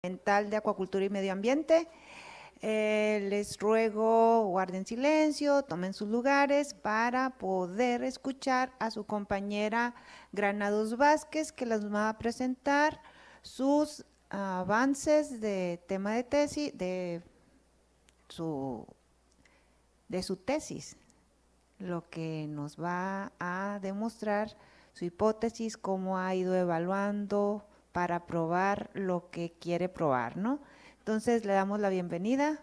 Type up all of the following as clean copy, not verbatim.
Mental de Acuacultura y Medio Ambiente. Les ruego guarden silencio, tomen sus lugares para poder escuchar a su compañera Granados Vázquez, que les va a presentar sus avances de tema de tesis, su, de su tesis, lo que nos va a demostrar su hipótesis, cómo ha ido evaluando para probar lo que quiere probar, ¿no? Entonces le damos la bienvenida.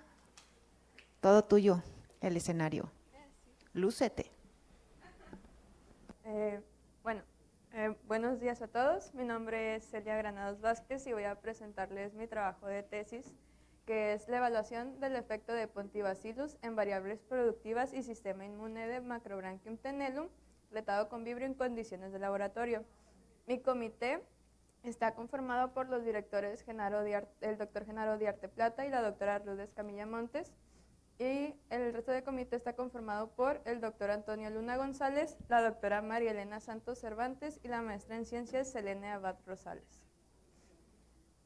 Todo tuyo, el escenario. Lúcete. Bueno, buenos días a todos. Mi nombre es Celia Granados Vázquez y voy a presentarles mi trabajo de tesis, que es la evaluación del efecto de Pontibacillus en variables productivas y sistema inmune de Macrobranchium tenellum, tratado con vibrio en condiciones de laboratorio. Mi comité está conformado por los directores el doctor Genaro Diarte Plata y la doctora Lourdes Camilla Montes, y el resto del comité está conformado por el doctor Antonio Luna González, la doctora María Elena Santos Cervantes y la maestra en ciencias Selene Abad Rosales.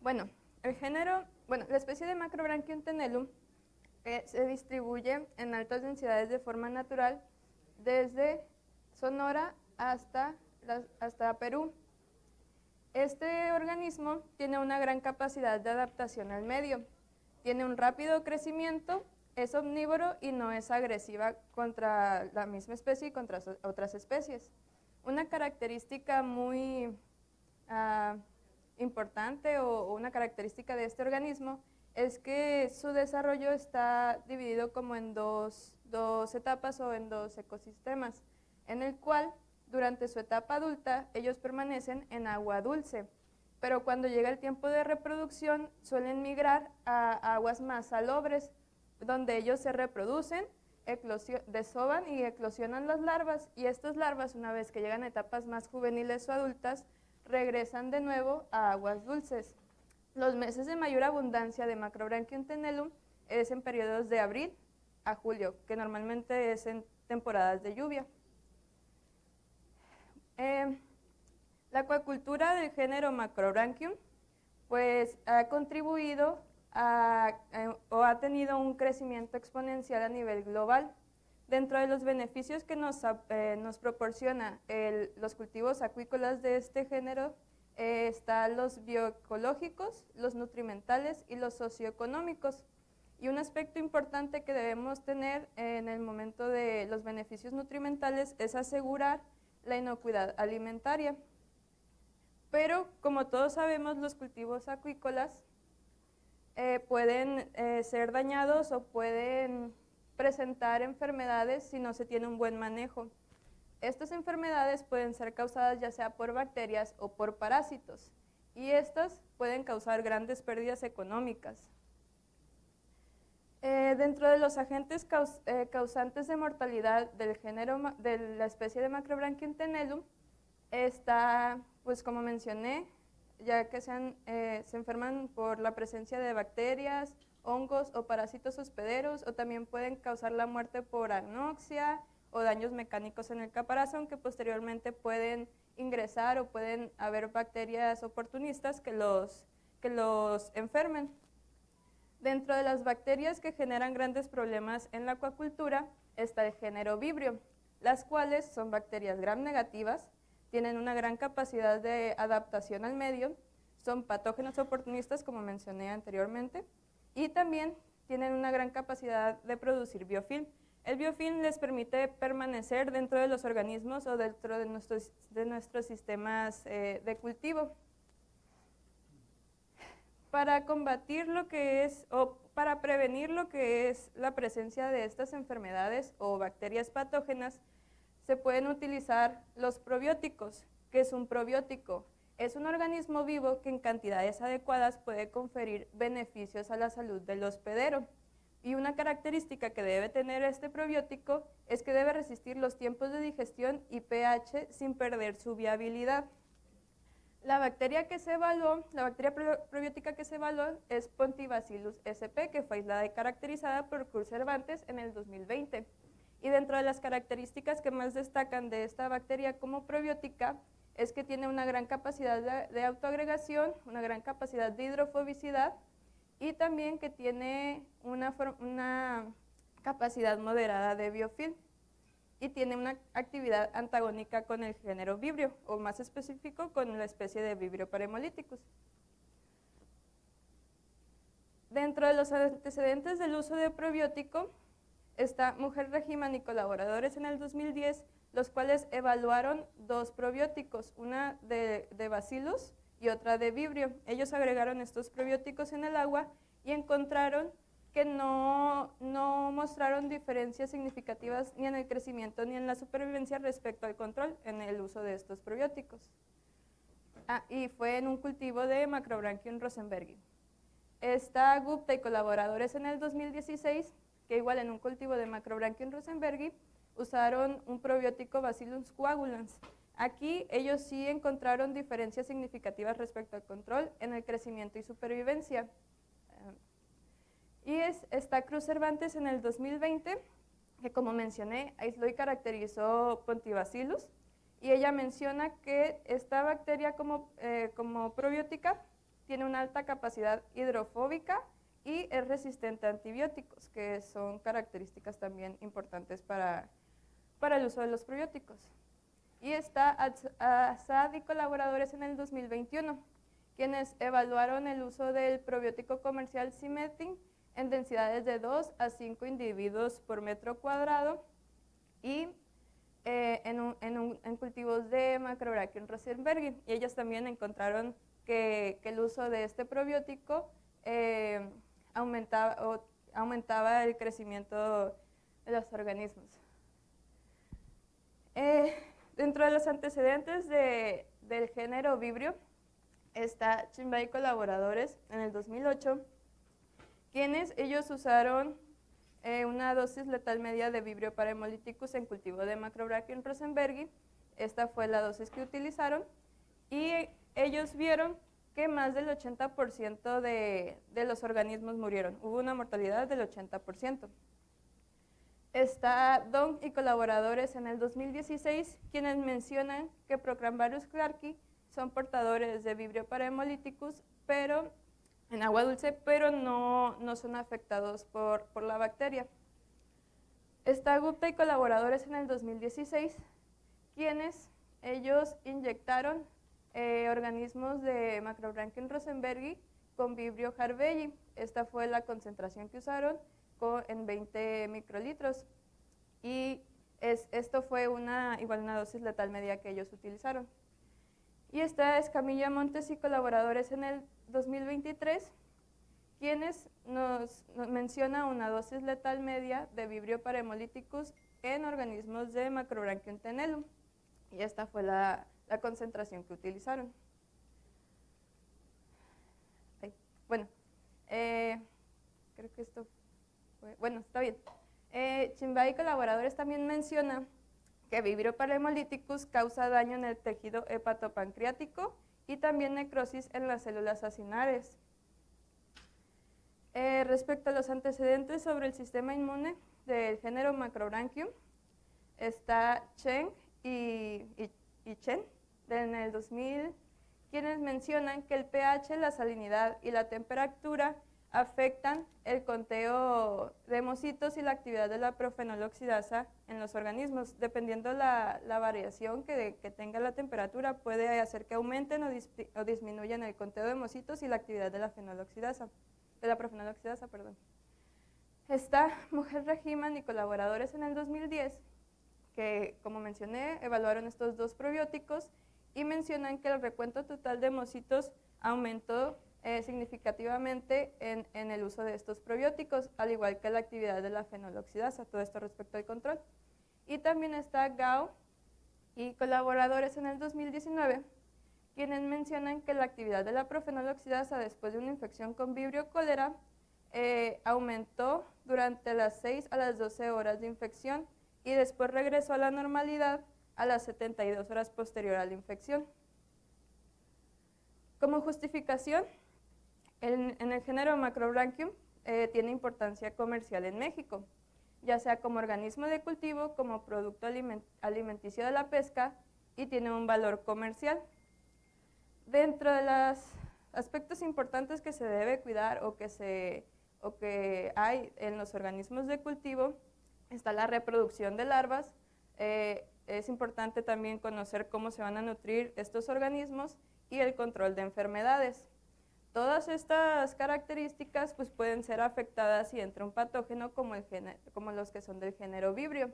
Bueno, la especie de Macrobranchium tenellum se distribuye en altas densidades de forma natural desde Sonora hasta Perú. Este organismo tiene una gran capacidad de adaptación al medio, tiene un rápido crecimiento, es omnívoro y no es agresiva contra la misma especie y contra otras especies. Una característica muy importante o una característica de este organismo es que su desarrollo está dividido como en dos etapas o en dos ecosistemas, en el cual durante su etapa adulta ellos permanecen en agua dulce, pero cuando llega el tiempo de reproducción suelen migrar a aguas más salobres, donde ellos se reproducen, desovan y eclosionan las larvas, y estas larvas, una vez que llegan a etapas más juveniles o adultas, regresan de nuevo a aguas dulces. Los meses de mayor abundancia de Macrobranchium tenellum es en periodos de abril a julio, que normalmente es en temporadas de lluvia. La acuacultura del género Macrobranchium pues ha contribuido o ha tenido un crecimiento exponencial a nivel global. Dentro de los beneficios que nos proporciona los cultivos acuícolas de este género están los bioecológicos, los nutrimentales y los socioeconómicos. Y un aspecto importante que debemos tener en el momento de los beneficios nutrimentales es asegurar la inocuidad alimentaria. Pero como todos sabemos, los cultivos acuícolas pueden ser dañados o pueden presentar enfermedades si no se tiene un buen manejo. Estas enfermedades pueden ser causadas ya sea por bacterias o por parásitos, y estas pueden causar grandes pérdidas económicas. Dentro de los agentes causantes de mortalidad de la especie de Macrobranchium tenellum está, pues como mencioné, ya que se enferman por la presencia de bacterias, hongos o parásitos hospederos, o también pueden causar la muerte por anoxia o daños mecánicos en el caparazón, que posteriormente pueden ingresar o pueden haber bacterias oportunistas que los enfermen. Dentro de las bacterias que generan grandes problemas en la acuacultura está el género Vibrio, las cuales son bacterias gram negativas, tienen una gran capacidad de adaptación al medio, son patógenos oportunistas como mencioné anteriormente, y también tienen una gran capacidad de producir biofilm. El biofilm les permite permanecer dentro de los organismos o dentro de nuestros sistemas de cultivo. Para combatir lo que es, o para prevenir lo que es la presencia de estas enfermedades o bacterias patógenas, se pueden utilizar los probióticos. ¿Qué es un probiótico? Es un organismo vivo que en cantidades adecuadas puede conferir beneficios a la salud del hospedero. Y una característica que debe tener este probiótico es que debe resistir los tiempos de digestión y pH sin perder su viabilidad. La bacteria probiótica que se evaluó es Pontibacillus sp, que fue aislada y caracterizada por Cruz Cervantes en el 2020. Y dentro de las características que más destacan de esta bacteria como probiótica es que tiene una gran capacidad de autoagregación, una gran capacidad de hidrofobicidad y también que tiene una capacidad moderada de biofilm y tiene una actividad antagónica con el género Vibrio, o más específico con la especie de Vibrio parahemolíticus. Dentro de los antecedentes del uso de probiótico está Mujer Regiman y colaboradores en el 2010, los cuales evaluaron 2 probióticos, una de Bacillus y otra de Vibrio. Ellos agregaron estos probióticos en el agua y encontraron que no mostraron diferencias significativas ni en el crecimiento ni en la supervivencia respecto al control en el uso de estos probióticos. Y fue en un cultivo de Macrobranchium rosenbergi. Está Gupta y colaboradores en el 2016, que igual en un cultivo de Macrobranchium rosenbergi usaron un probiótico Bacillus coagulans. Aquí ellos sí encontraron diferencias significativas respecto al control en el crecimiento y supervivencia. Y está Cruz Cervantes en el 2020, que como mencioné, aisló y caracterizó Pontibacillus, y ella menciona que esta bacteria como probiótica tiene una alta capacidad hidrofóbica y es resistente a antibióticos, que son características también importantes para el uso de los probióticos. Y está Assad y colaboradores en el 2021, quienes evaluaron el uso del probiótico comercial Cimetin en densidades de 2 a 5 individuos por metro cuadrado y en cultivos de Macrobranchium rosenbergi. Y ellos también encontraron que el uso de este probiótico aumentaba el crecimiento de los organismos. Dentro de los antecedentes del género Vibrio está Chimbay y colaboradores en el 2008, quienes ellos usaron una dosis letal media de Vibrio parahemolíticus en cultivo de Macrobranchium rosenbergi. Esta fue la dosis que utilizaron y ellos vieron que más del 80% de los organismos murieron. Hubo una mortalidad del 80%. Está Dong y colaboradores en el 2016, quienes mencionan que Procrambarius clarki son portadores de Vibrio parahemolíticus, pero en agua dulce, pero no son afectados por la bacteria. Está Gupta y colaboradores en el 2016, quienes ellos inyectaron organismos de Macrobranchium rosenbergi con Vibrio harveyi. Esta fue la concentración que usaron en 20 microlitros y esto fue igual una dosis letal media que ellos utilizaron. Y está Escamilla Montes y colaboradores en el 2023, quienes nos menciona una dosis letal media de Vibrio parahemolíticus en organismos de Macrobranchium tenellum, y esta fue la concentración que utilizaron. Bueno, creo que esto fue, bueno, está bien. Chimbay y colaboradores también menciona que Vibrio parahemolíticus causa daño en el tejido hepatopancreático y también necrosis en las células acinares. Respecto a los antecedentes sobre el sistema inmune del género Macrobranchium, está Cheng y Chen en el 2000, quienes mencionan que el pH, la salinidad y la temperatura afectan el conteo de hemocitos y la actividad de la profenoloxidasa en los organismos. Dependiendo la variación que tenga la temperatura, puede hacer que aumenten o disminuyan el conteo de hemocitos y la actividad de la profenoloxidasa. Está Mujer Regiman y colaboradores en el 2010, que como mencioné, evaluaron estos 2 probióticos y mencionan que el recuento total de hemocitos aumentó significativamente en el uso de estos probióticos, al igual que la actividad de la fenoloxidasa, todo esto respecto al control. Y también está Gao y colaboradores en el 2019, quienes mencionan que la actividad de la profenoloxidasa después de una infección con Vibrio cólera aumentó durante las 6 a las 12 horas de infección y después regresó a la normalidad a las 72 horas posterior a la infección. Como justificación, en el género Macrobranchium tiene importancia comercial en México, ya sea como organismo de cultivo, como producto alimenticio de la pesca y tiene un valor comercial. Dentro de los aspectos importantes que se debe cuidar o que hay en los organismos de cultivo está la reproducción de larvas. Es importante también conocer cómo se van a nutrir estos organismos y el control de enfermedades. Todas estas características pues, pueden ser afectadas si entra un patógeno como los que son del género Vibrio,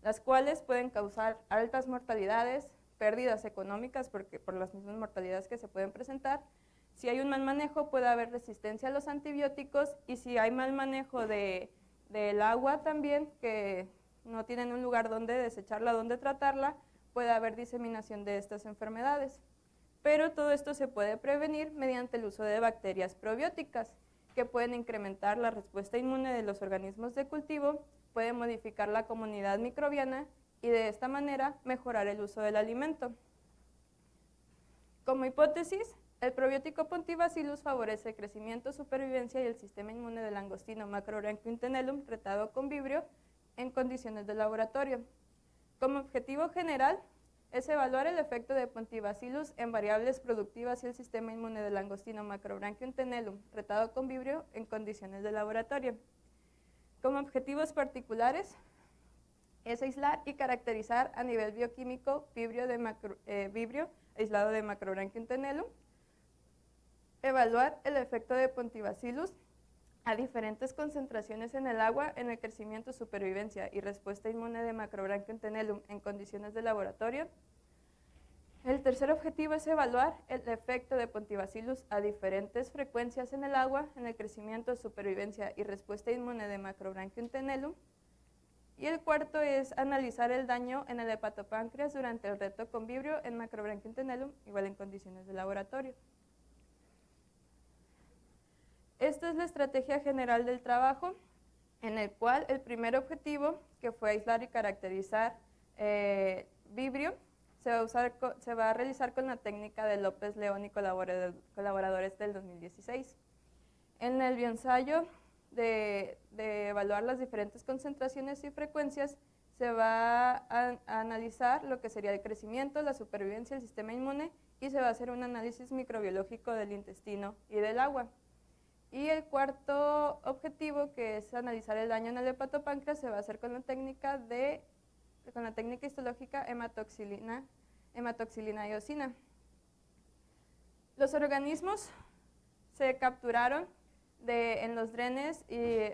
las cuales pueden causar altas mortalidades, pérdidas económicas por las mismas mortalidades que se pueden presentar. Si hay un mal manejo, puede haber resistencia a los antibióticos, y si hay mal manejo del agua también, que no tienen un lugar donde desecharla, donde tratarla, puede haber diseminación de estas enfermedades. Pero todo esto se puede prevenir mediante el uso de bacterias probióticas, que pueden incrementar la respuesta inmune de los organismos de cultivo, pueden modificar la comunidad microbiana y de esta manera mejorar el uso del alimento. Como hipótesis, el probiótico Pontibacillus favorece el crecimiento, supervivencia y el sistema inmune del langostino Macrobranchium retado con Vibrio en condiciones de laboratorio. Como objetivo general, es evaluar el efecto de Pontibacillus en variables productivas y el sistema inmune del langostino Macrobranchium retado con Vibrio en condiciones de laboratorio. Como objetivos particulares, es aislar y caracterizar a nivel bioquímico Vibrio aislado de Macrobranchium tenellum, evaluar el efecto de Pontibacillus a diferentes concentraciones en el agua en el crecimiento, supervivencia y respuesta inmune de Macrobranchium tenellum en condiciones de laboratorio. El tercer objetivo es evaluar el efecto de Pontibacillus a diferentes frecuencias en el agua en el crecimiento, supervivencia y respuesta inmune de Macrobranchium tenellum. Y el cuarto es analizar el daño en el hepatopáncreas durante el reto con Vibrio en Macrobranchium tenellum, igual en condiciones de laboratorio. Esta es la estrategia general del trabajo, en el cual el primer objetivo, que fue aislar y caracterizar Vibrio, se va a realizar con la técnica de López León y colaboradores del 2016. En el bioensayo de evaluar las diferentes concentraciones y frecuencias, se va a analizar lo que sería el crecimiento, la supervivencia, el sistema inmune, y se va a hacer un análisis microbiológico del intestino y del agua. Y el cuarto objetivo, que es analizar el daño en el hepatopáncreas, se va a hacer con la técnica histológica hematoxilina eosina. Los organismos se capturaron en los drenes y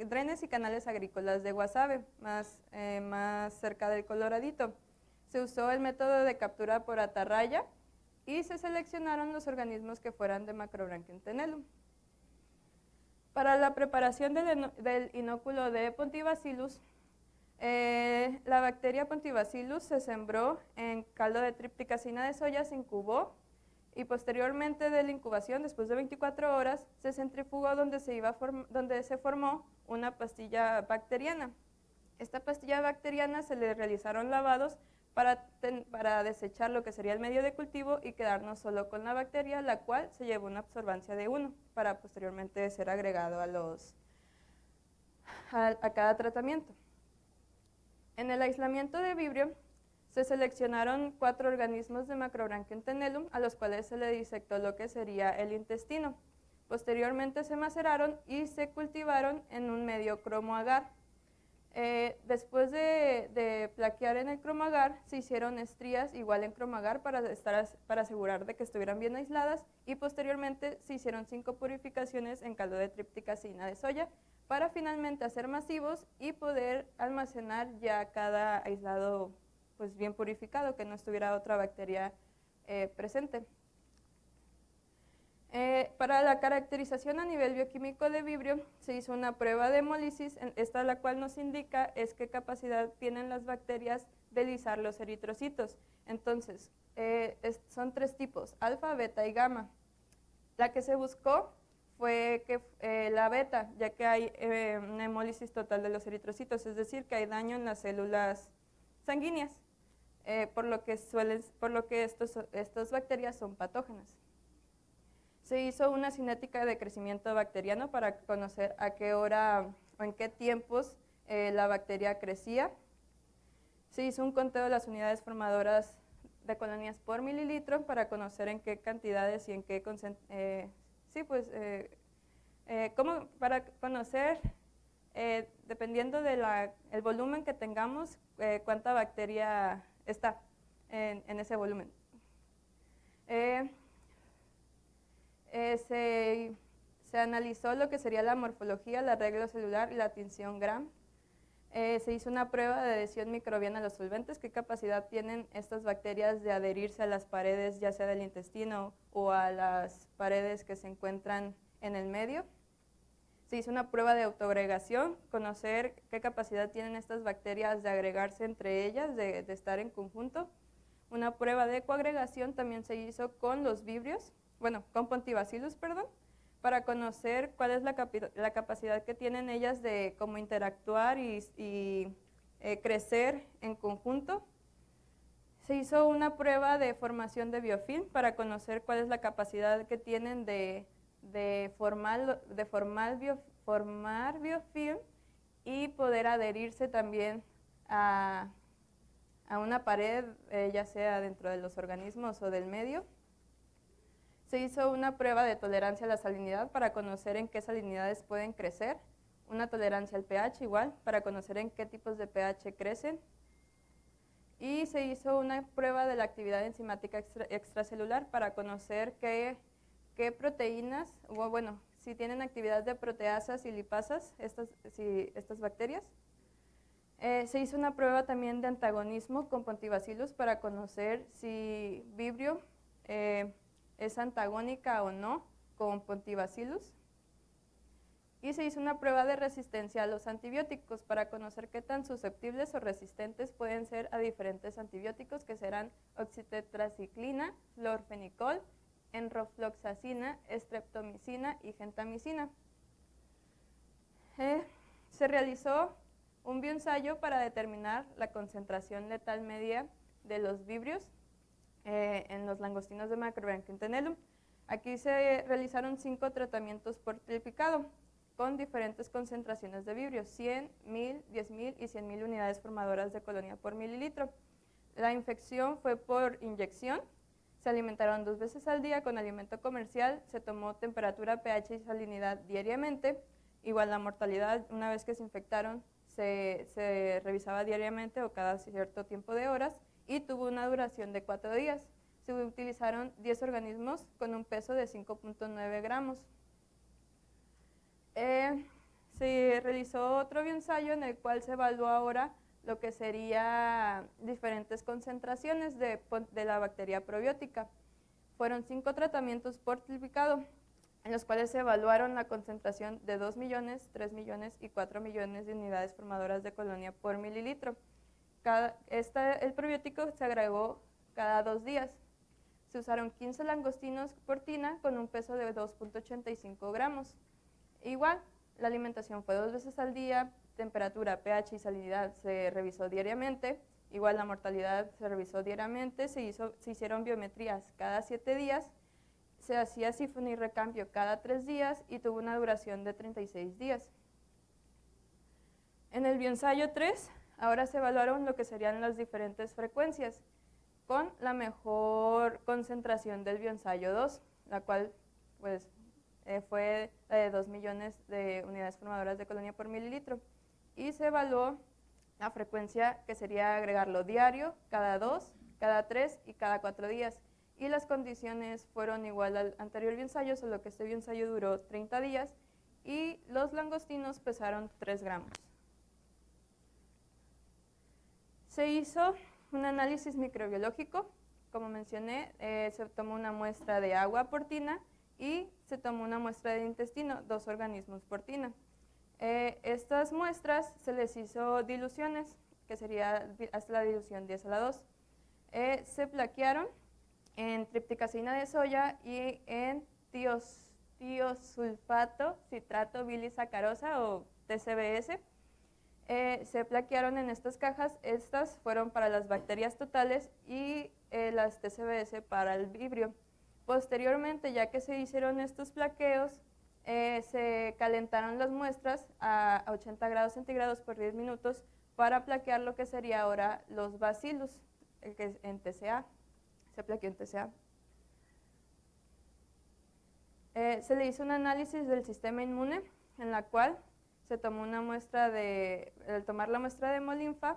drenes y canales agrícolas de Guasave, más cerca del Coloradito. Se usó el método de captura por atarraya y se seleccionaron los organismos que fueran de Macrobranchium tenellum. Para la preparación del inóculo de Pontibacillus, la bacteria Pontibacillus se sembró en caldo de tripticacina de soya, se incubó y posteriormente de la incubación, después de 24 horas, se centrifugó donde se formó una pastilla bacteriana. Esta pastilla bacteriana se le realizaron lavados para desechar lo que sería el medio de cultivo y quedarnos solo con la bacteria, la cual se llevó una absorbancia de 1 para posteriormente ser agregado a cada tratamiento. En el aislamiento de Vibrio se seleccionaron 4 organismos de Macrobranchium tenellum a los cuales se le disectó lo que sería el intestino. Posteriormente se maceraron y se cultivaron en un medio cromoagar. Después de plaquear en el cromoagar, se hicieron estrías igual en cromoagar para asegurar de que estuvieran bien aisladas, y posteriormente se hicieron 5 purificaciones en caldo de tripticacina de soya para finalmente hacer masivos y poder almacenar ya cada aislado pues bien purificado, que no estuviera otra bacteria presente. Para la caracterización a nivel bioquímico de Vibrio se hizo una prueba de hemólisis, esta la cual nos indica es qué capacidad tienen las bacterias de lisar los eritrocitos. Entonces, son 3 tipos, alfa, beta y gamma. La que se buscó fue la beta, ya que hay una hemólisis total de los eritrocitos, es decir, que hay daño en las células sanguíneas, por lo que estas bacterias son patógenas. Se hizo una cinética de crecimiento bacteriano para conocer a qué hora o en qué tiempos la bacteria crecía. Se hizo un conteo de las unidades formadoras de colonias por mililitro para conocer en qué cantidades y en qué para conocer, dependiendo del volumen que tengamos, cuánta bacteria está en ese volumen. Se analizó lo que sería la morfología, el arreglo celular y la tinción Gram. Se hizo una prueba de adhesión microbiana a los solventes, qué capacidad tienen estas bacterias de adherirse a las paredes, ya sea del intestino o a las paredes que se encuentran en el medio. Se hizo una prueba de autoagregación, conocer qué capacidad tienen estas bacterias de agregarse entre ellas, de estar en conjunto. Una prueba de coagregación también se hizo con los vibrios, con Pontibacillus, perdón, para conocer cuál es la capacidad que tienen ellas de cómo interactuar y crecer en conjunto. Se hizo una prueba de formación de biofilm para conocer cuál es la capacidad que tienen de formar biofilm y poder adherirse también a una pared, ya sea dentro de los organismos o del medio. Se hizo una prueba de tolerancia a la salinidad para conocer en qué salinidades pueden crecer, una tolerancia al pH igual, para conocer en qué tipos de pH crecen. Y se hizo una prueba de la actividad enzimática extracelular para conocer qué proteínas, si tienen actividad de proteasas y lipasas, estas bacterias. Se hizo una prueba también de antagonismo con Pontibacillus para conocer si Vibrio es antagónica o no con Pontibacillus. Y se hizo una prueba de resistencia a los antibióticos para conocer qué tan susceptibles o resistentes pueden ser a diferentes antibióticos, que serán oxitetraciclina, florfenicol, enrofloxacina, streptomicina y gentamicina. Se realizó un bioensayo para determinar la concentración letal media de los vibrios en los langostinos de Macrobranchiantenellum. Aquí se realizaron 5 tratamientos por triplicado con diferentes concentraciones de vibrios, 100, 1000, 10.000 y 100.000 unidades formadoras de colonia por mililitro. La infección fue por inyección, se alimentaron 2 veces al día con alimento comercial, se tomó temperatura, pH y salinidad diariamente, igual la mortalidad una vez que se infectaron se revisaba diariamente o cada cierto tiempo de horas y tuvo una duración de 4 días. Se utilizaron 10 organismos con un peso de 5.9 gramos. Se realizó otro bioensayo en el cual se evaluó ahora lo que sería diferentes concentraciones de la bacteria probiótica. Fueron 5 tratamientos por triplicado, en los cuales se evaluaron la concentración de 2 millones, 3 millones y 4 millones de unidades formadoras de colonia por mililitro. El probiótico se agregó cada 2 días. Se usaron 15 langostinos por tina con un peso de 2.85 gramos. Igual, la alimentación fue 2 veces al día, temperatura, pH y salinidad se revisó diariamente. Igual la mortalidad se revisó diariamente, se hicieron biometrías cada 7 días. Se hacía sifón y recambio cada 3 días y tuvo una duración de 36 días. En el bioensayo 3, ahora se evaluaron lo que serían las diferentes frecuencias con la mejor concentración del bioensayo 2, la cual fue la de 2 millones de unidades formadoras de colonia por mililitro. Y se evaluó la frecuencia que sería agregarlo diario, cada 2, cada 3 y cada 4 días. Y las condiciones fueron igual al anterior bioensayo, solo que este bioensayo duró 30 días y los langostinos pesaron 3 gramos. Se hizo un análisis microbiológico, como mencioné, se tomó una muestra de agua por tina y se tomó una muestra de intestino, 2 organismos por tina. Estas muestras se les hizo diluciones, que sería hasta la dilución 10 a la 2. Se plaquearon en tripticacina de soya y en tiosulfato citrato bilisacarosa o TCBS. Se plaquearon en estas cajas. Estas fueron para las bacterias totales y las TCBS para el vibrio. Posteriormente, ya que se hicieron estos plaqueos, se calentaron las muestras a 80 grados centígrados por 10 minutos para plaquear lo que sería ahora los bacillus, que es en TCA, se plaqueó en TCA. Se le hizo un análisis del sistema inmune, en la cual se tomó una muestra al tomar la muestra de hemolinfa,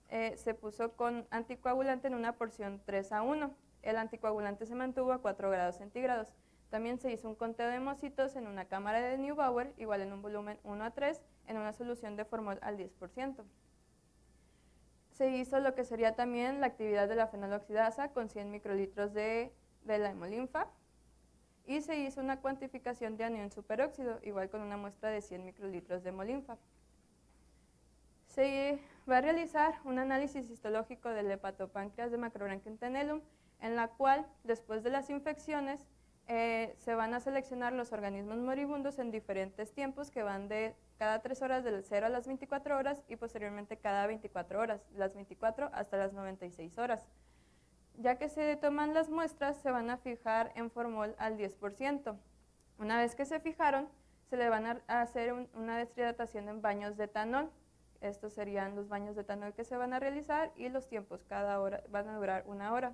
se puso con anticoagulante en una porción 3:1. El anticoagulante se mantuvo a 4 grados centígrados. También se hizo un conteo de hemocitos en una cámara de Neubauer, igual en un volumen 1:3, en una solución de formol al 10%. Se hizo lo que sería también la actividad de la fenoloxidasa con 100 microlitros de la hemolinfa, y se hizo una cuantificación de anión superóxido, igual con una muestra de 100 microlitros de hemolinfa. Se va a realizar un análisis histológico del hepatopáncreas de Macrobranchiantenellum, en la cual, después de las infecciones, se van a seleccionar los organismos moribundos en diferentes tiempos, que van de cada 3 horas, del 0 a las 24 horas, y posteriormente cada 24 horas, las 24 hasta las 96 horas. Ya que se toman las muestras, se van a fijar en formol al 10%. Una vez que se fijaron, se le van a hacer una deshidratación en baños de etanol. Estos serían los baños de etanol que se van a realizar, y los tiempos cada hora van a durar 1 hora.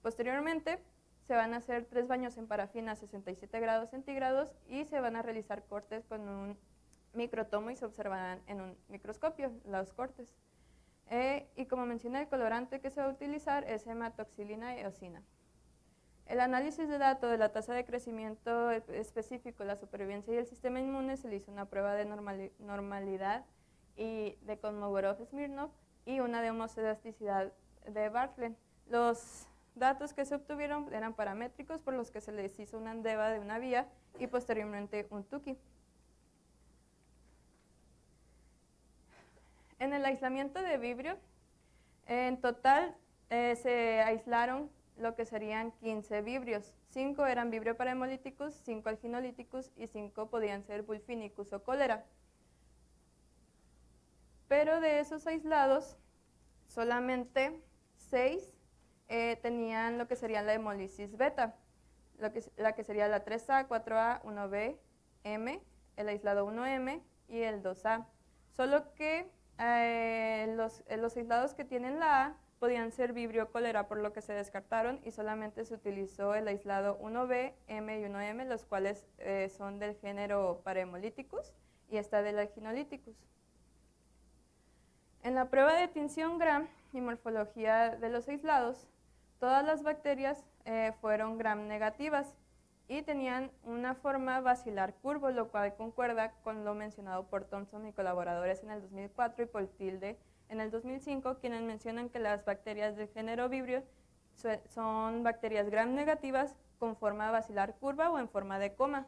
Posteriormente, se van a hacer 3 baños en parafina a 67 grados centígrados, y se van a realizar cortes con un microtomo y se observarán en un microscopio los cortes. Y como mencioné, el colorante que se va a utilizar es hematoxilina y eosina. El análisis de datos de la tasa de crecimiento específico, la supervivencia y el sistema inmune, se le hizo una prueba de normalidad y de Kolmogorov-Smirnov y una de homoelasticidad de Bartlett. Los datos que se obtuvieron eran paramétricos, por los que se les hizo una ENDEVA de una vía y posteriormente un TUCI. En el aislamiento de vibrio, en total se aislaron lo que serían 15 vibrios. 5 eran vibrio parahemolíticos, 5 alginolíticos y 5 podían ser bulfinicus o cólera. Pero de esos aislados, solamente 6 tenían lo que sería la hemólisis beta, la que sería la 3A, 4A, 1B, M, el aislado 1M y el 2A. Solo que los aislados que tienen la A podían ser vibrio cólera, por lo que se descartaron y solamente se utilizó el aislado 1B, M y 1M, los cuales son del género parahemolíticos, y está del alginolíticos. En la prueba de tinción Gram y morfología de los aislados, todas las bacterias fueron Gram negativas y tenían una forma basilar curvo, lo cual concuerda con lo mencionado por Thompson y colaboradores en el 2004 y por Tilde en el 2005, quienes mencionan que las bacterias del género Vibrio son bacterias Gram negativas con forma basilar curva o en forma de coma.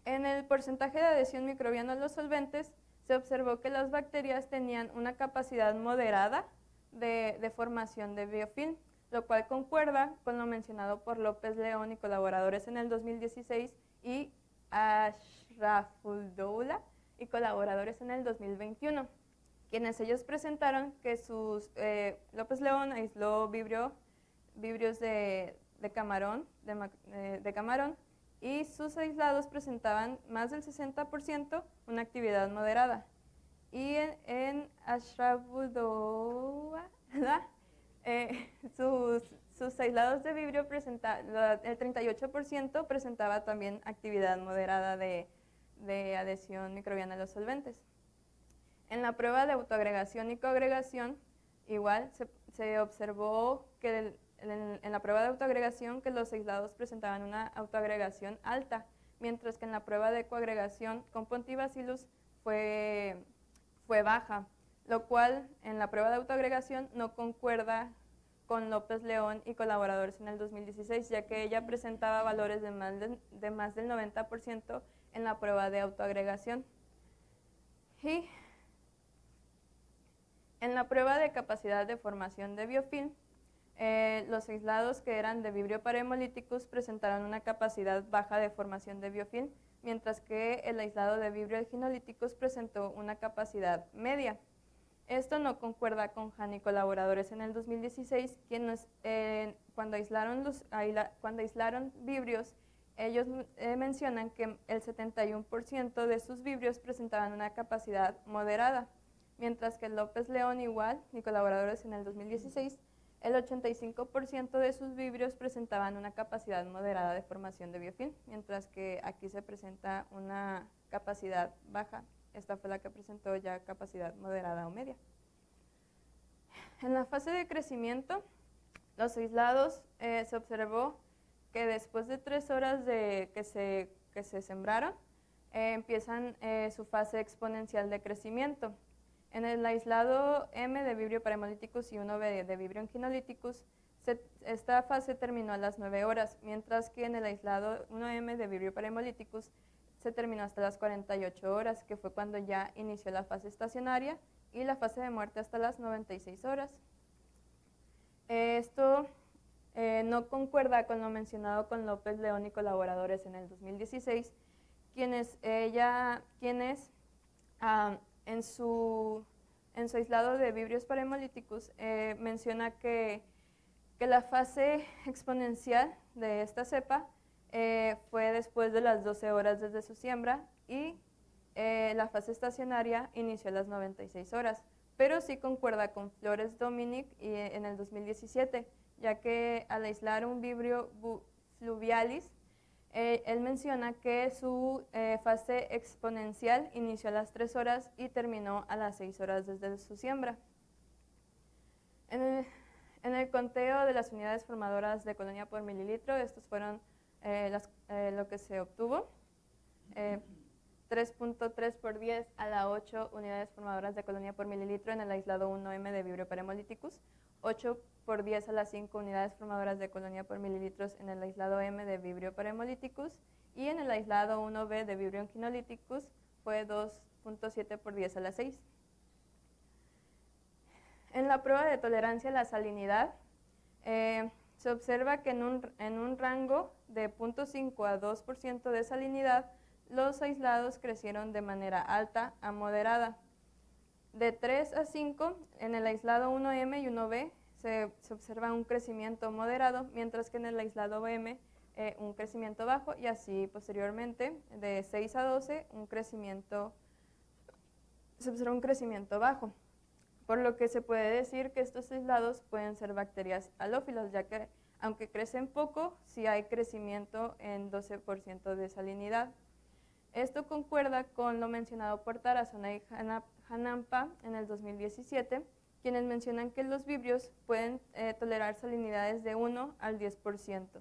En el porcentaje de adhesión microbiana a los solventes, se observó que las bacterias tenían una capacidad moderada de formación de biofilm, lo cual concuerda con lo mencionado por López León y colaboradores en el 2016 y Ashrafuldoula y colaboradores en el 2021, quienes ellos presentaron que López León aisló vibrios de camarón, y sus aislados presentaban más del 60% una actividad moderada. Y en Ashrafuldoula, sus aislados de vibrio el 38% presentaba también actividad moderada de adhesión microbiana a los solventes. En la prueba de autoagregación y coagregación, igual se observó que en la prueba de autoagregación que los aislados presentaban una autoagregación alta, mientras que en la prueba de coagregación con Pontibacillus fue baja, lo cual en la prueba de autoagregación no concuerda con López León y colaboradores en el 2016, ya que ella presentaba valores de más del 90% en la prueba de autoagregación. Y en la prueba de capacidad de formación de biofilm, los aislados que eran de vibrio parahemolíticos presentaron una capacidad baja de formación de biofilm, mientras que el aislado de vibrio alginolíticos presentó una capacidad media. Esto no concuerda con Han y colaboradores en el 2016, quienes cuando aislaron vibrios, ellos mencionan que el 71% de sus vibrios presentaban una capacidad moderada, mientras que López León igual, y colaboradores en el 2016, el 85% de sus vibrios presentaban una capacidad moderada de formación de biofilm, mientras que aquí se presenta una capacidad baja. Esta fue la que presentó ya capacidad moderada o media. En la fase de crecimiento, los aislados se observó que después de 3 horas de que se sembraron, empiezan su fase exponencial de crecimiento. En el aislado M de Vibrio parahemolíticus y 1B de Vibrio anquinolíticus, esta fase terminó a las 9 horas, mientras que en el aislado 1M de Vibrio parahemolíticus se terminó hasta las 48 horas, que fue cuando ya inició la fase estacionaria, y la fase de muerte hasta las 96 horas. Esto no concuerda con lo mencionado con López León y colaboradores en el 2016, quienes en su aislado de Vibrios parahemolíticus menciona que la fase exponencial de esta cepa fue después de las 12 horas desde su siembra y la fase estacionaria inició a las 96 horas, pero sí concuerda con Flores Dominic en el 2017, ya que al aislar un Vibrio fluvialis, él menciona que su fase exponencial inició a las 3 horas y terminó a las 6 horas desde su siembra. En el conteo de las unidades formadoras de colonia por mililitro, estos fueron lo que se obtuvo. 3.3 por 10 a la 8 unidades formadoras de colonia por mililitro en el aislado 1M de Vibrio parahemolíticus, 8 por 10 a las 5 unidades formadoras de colonia por mililitros en el aislado M de Vibrio parahemolíticus, y en el aislado 1B de Vibrio anquinolíticus fue 2.7 por 10 a la 6. En la prueba de tolerancia a la salinidad, se observa que en un rango de 0.5 a 2% de salinidad, los aislados crecieron de manera alta a moderada. De 3 a 5, en el aislado 1M y 1B, se observa un crecimiento moderado, mientras que en el aislado M un crecimiento bajo, y así posteriormente, de 6 a 12, se observa un crecimiento bajo. Por lo que se puede decir que estos aislados pueden ser bacterias halófilas, ya que aunque crecen poco, sí hay crecimiento en 12% de salinidad. Esto concuerda con lo mencionado por Tarazona y Hanampa en el 2017, quienes mencionan que los vibrios pueden tolerar salinidades de 1 al 10%.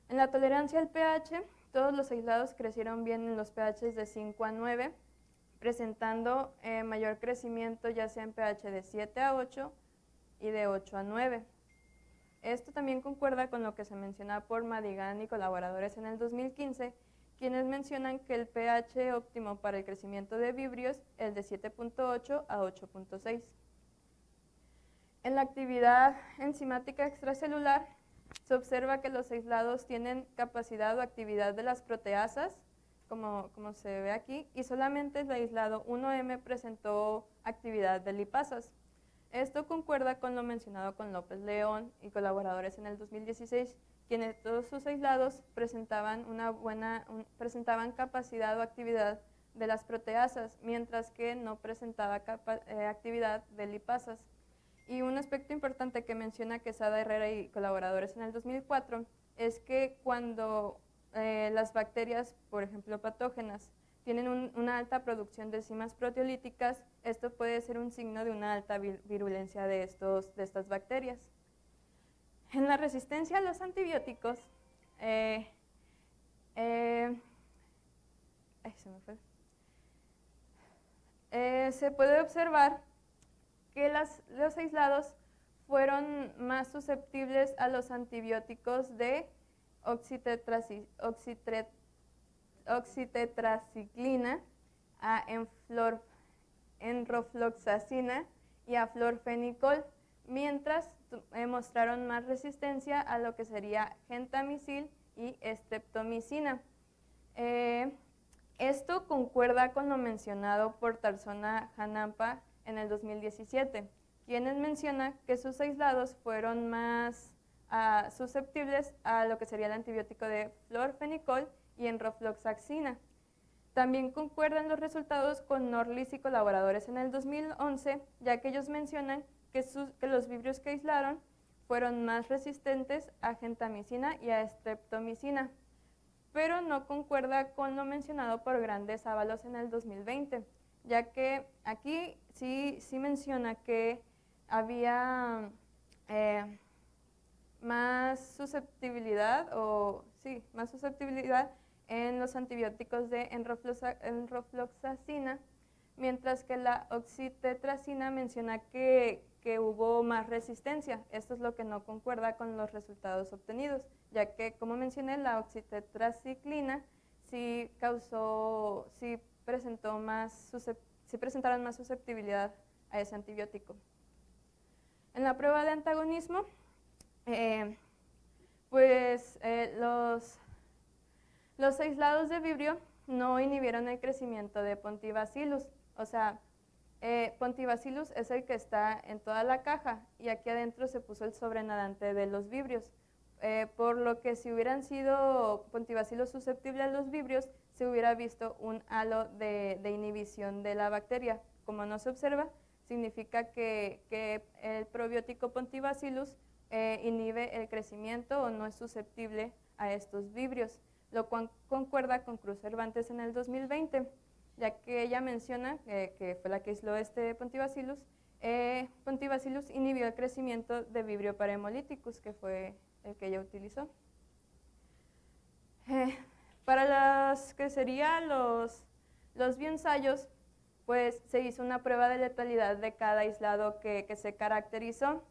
En la tolerancia al pH, todos los aislados crecieron bien en los pHs de 5 a 9, presentando mayor crecimiento ya sea en pH de 7 a 8 y de 8 a 9. Esto también concuerda con lo que se menciona por Madigan y colaboradores en el 2015, quienes mencionan que el pH óptimo para el crecimiento de vibrios es de 7.8 a 8.6. En la actividad enzimática extracelular, se observa que los aislados tienen capacidad o actividad de las proteasas, como se ve aquí, y solamente el aislado 1M presentó actividad de lipasas. Esto concuerda con lo mencionado con López León y colaboradores en el 2016, quienes todos sus aislados presentaban capacidad o actividad de las proteasas, mientras que no presentaba actividad de lipasas. Y un aspecto importante que menciona Quesada, Herrera y colaboradores en el 2004 es que cuando las bacterias, por ejemplo patógenas, tienen una alta producción de enzimas proteolíticas, esto puede ser un signo de una alta virulencia de estas bacterias. En la resistencia a los antibióticos, se puede observar que los aislados fueron más susceptibles a los antibióticos de oxitetraciclina, a enrofloxacina y a florfenicol, mientras mostraron más resistencia a lo que sería gentamicil y streptomicina. Esto concuerda con lo mencionado por Tarazona Hanampa en el 2017, quienes mencionan que sus aislados fueron más susceptibles a lo que sería el antibiótico de florfenicol y enrofloxacina. También concuerdan los resultados con Norlis y colaboradores en el 2011, ya que ellos mencionan que los vibrios que aislaron fueron más resistentes a gentamicina y a streptomicina, pero no concuerda con lo mencionado por Grandes Ábalos en el 2020, ya que aquí sí menciona que había más susceptibilidad en los antibióticos de enrofloxacina, mientras que la oxitetracina menciona que hubo más resistencia. Esto es lo que no concuerda con los resultados obtenidos, ya que, como mencioné, la oxitetraciclina sí presentaron más susceptibilidad a ese antibiótico. En la prueba de antagonismo, los aislados de vibrio no inhibieron el crecimiento de Pontivacillus. O sea, Pontivacillus es el que está en toda la caja y aquí adentro se puso el sobrenadante de los vibrios. Por lo que si hubieran sido Pontivacillus susceptibles a los vibrios, se hubiera visto un halo de inhibición de la bacteria. Como no se observa, significa que el probiótico Pontivacillus inhibe el crecimiento o no es susceptible a estos vibrios, lo cual concuerda con Cruz Cervantes en el 2020, ya que ella menciona, que fue la que aisló este Pontivacillus, Pontivacillus inhibió el crecimiento de Vibrio parhemolyticus, que fue el que ella utilizó. Para los que serían los bioensayos, pues se hizo una prueba de letalidad de cada aislado que se caracterizó,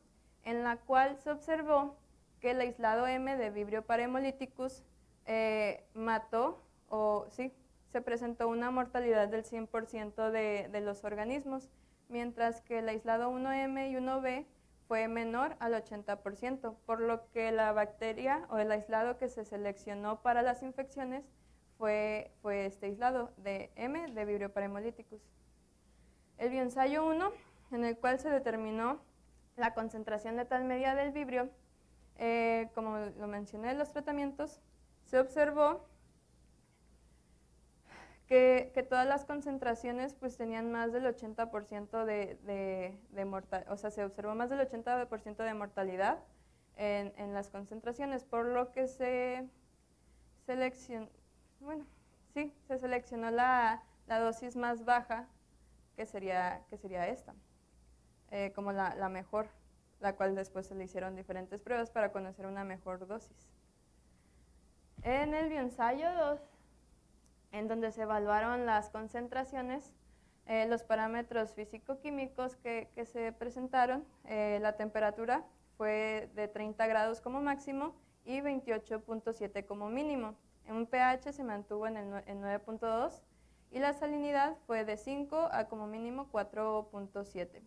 en la cual se observó que el aislado M de Vibrio parhemolyticus se presentó una mortalidad del 100% de los organismos, mientras que el aislado 1M y 1B fue menor al 80%, por lo que la bacteria o el aislado que se seleccionó para las infecciones fue este aislado de M de Vibrio parhemolyticus. El bioensayo 1, en el cual se determinó la concentración letal media del vibrio, como lo mencioné en los tratamientos, se observó que todas las concentraciones pues tenían más del 80% de mortalidad, o sea, se observó más del 80% de mortalidad en las concentraciones, por lo que se seleccionó la dosis más baja, que sería esta, como la mejor, la cual después se le hicieron diferentes pruebas para conocer una mejor dosis. En el bioensayo 2, en donde se evaluaron las concentraciones, los parámetros físico-químicos que se presentaron, la temperatura fue de 30 grados como máximo y 28.7 como mínimo. En un pH se mantuvo en 9.2 y la salinidad fue de 5 a como mínimo 4.7.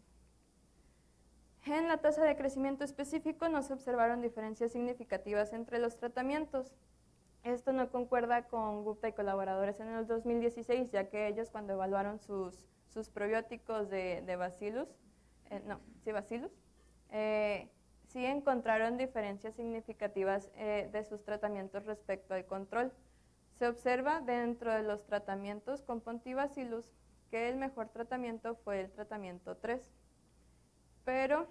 En la tasa de crecimiento específico no se observaron diferencias significativas entre los tratamientos. Esto no concuerda con Gupta y colaboradores en el 2016, ya que ellos, cuando evaluaron sus probióticos de Bacillus, sí encontraron diferencias significativas de sus tratamientos respecto al control. Se observa dentro de los tratamientos con Pontivacillus que el mejor tratamiento fue el tratamiento 3. Pero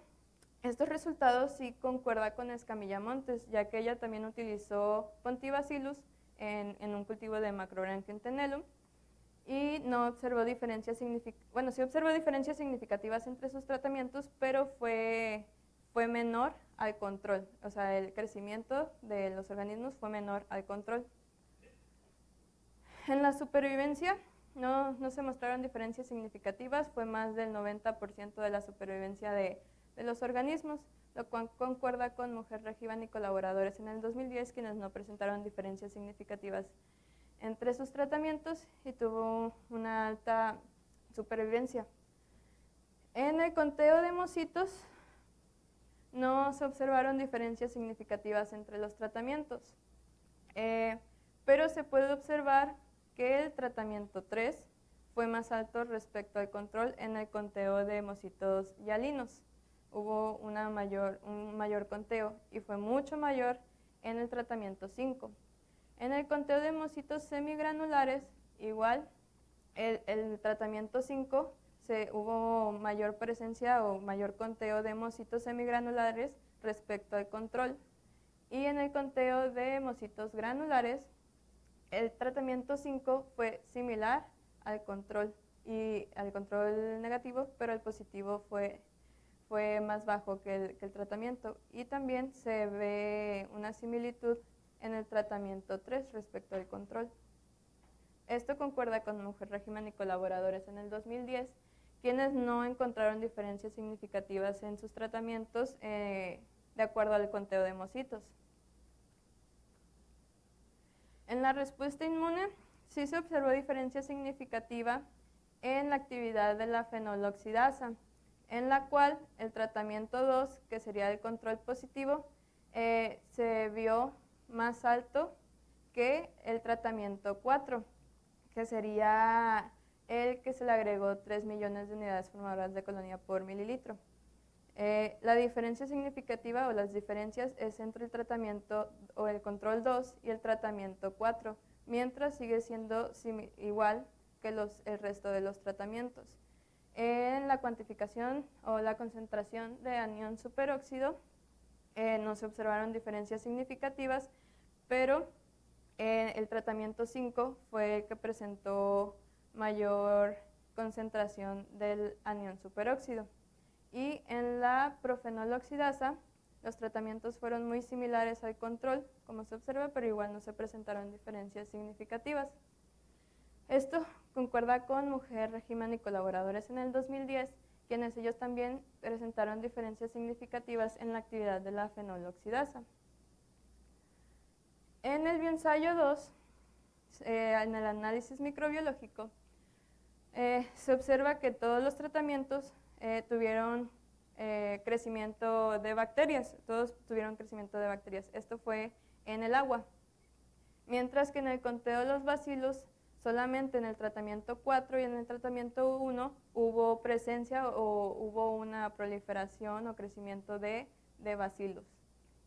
estos resultados sí concuerdan con Escamilla Montes, ya que ella también utilizó Pontivacillus en un cultivo de Macrobranchium tenellum y no observó diferencias sí observó diferencias significativas entre sus tratamientos, pero fue menor al control. O sea, el crecimiento de los organismos fue menor al control. En la supervivencia no se mostraron diferencias significativas, fue más del 90% de la supervivencia de los organismos, lo cual concuerda con Mujer Regivan y colaboradores en el 2010, quienes no presentaron diferencias significativas entre sus tratamientos y tuvo una alta supervivencia. En el conteo de mocitos no se observaron diferencias significativas entre los tratamientos, pero se puede observar que el tratamiento 3 fue más alto respecto al control en el conteo de mocitos hialinos. Hubo un mayor conteo y fue mucho mayor en el tratamiento 5. En el conteo de mocitos semigranulares Igual, el tratamiento 5 hubo mayor presencia o mayor conteo de hemocitos semigranulares respecto al control. Y en el conteo de hemocitos granulares, el tratamiento 5 fue similar al control negativo, pero el positivo fue más bajo que el tratamiento. Y también se ve una similitud en el tratamiento 3 respecto al control. Esto concuerda con Mujer Régimen y colaboradores en el 2010, quienes no encontraron diferencias significativas en sus tratamientos de acuerdo al conteo de hemocitos. En la respuesta inmune sí se observó diferencia significativa en la actividad de la fenoloxidasa, en la cual el tratamiento 2, que sería el control positivo, se vio más alto que el tratamiento 4, que sería el que se le agregó 3 millones de unidades formadoras de colonia por mililitro. La diferencia significativa o las diferencias es entre el tratamiento o el control 2 y el tratamiento 4, mientras sigue siendo igual que el resto de los tratamientos. En la cuantificación o la concentración de anión superóxido no se observaron diferencias significativas, pero el tratamiento 5 fue el que presentó mayor concentración del anión superóxido. Y en la profenoloxidasa, los tratamientos fueron muy similares al control, como se observa, pero igual no se presentaron diferencias significativas. Esto concuerda con Mujer, Régimen y colaboradores en el 2010, quienes ellos también presentaron diferencias significativas en la actividad de la fenoloxidasa. En el bioensayo 2, en el análisis microbiológico, se observa que todos los tratamientos tuvieron crecimiento de bacterias, todos tuvieron crecimiento de bacterias. Esto fue en el agua. Mientras que en el conteo de los bacilos, solamente en el tratamiento 4 y en el tratamiento 1 hubo presencia o hubo una proliferación o crecimiento de bacilos.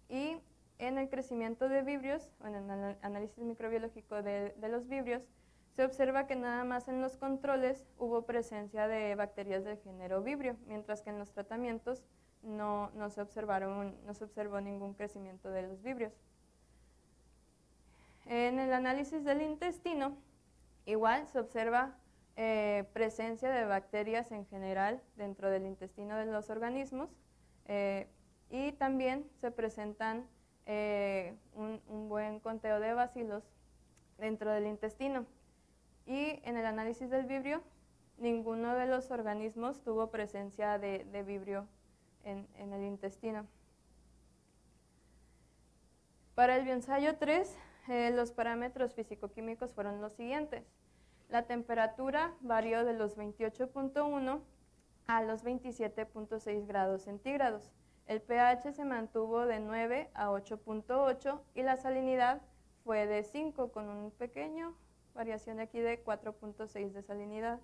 Y en el crecimiento de vibrios, o en el análisis microbiológico de los vibrios, se observa que nada más en los controles hubo presencia de bacterias del género Vibrio, mientras que en los tratamientos no se observó ningún crecimiento de los vibrios. En el análisis del intestino, igual se observa presencia de bacterias en general dentro del intestino de los organismos y también se presentan un buen conteo de bacilos dentro del intestino. Y en el análisis del vibrio, ninguno de los organismos tuvo presencia de vibrio en el intestino. Para el bioensayo 3, los parámetros físico-químicos fueron los siguientes. La temperatura varió de los 28.1 a los 27.6 grados centígrados. El pH se mantuvo de 9 a 8.8 y la salinidad fue de 5, con un pequeño variación aquí de 4.6 de salinidad.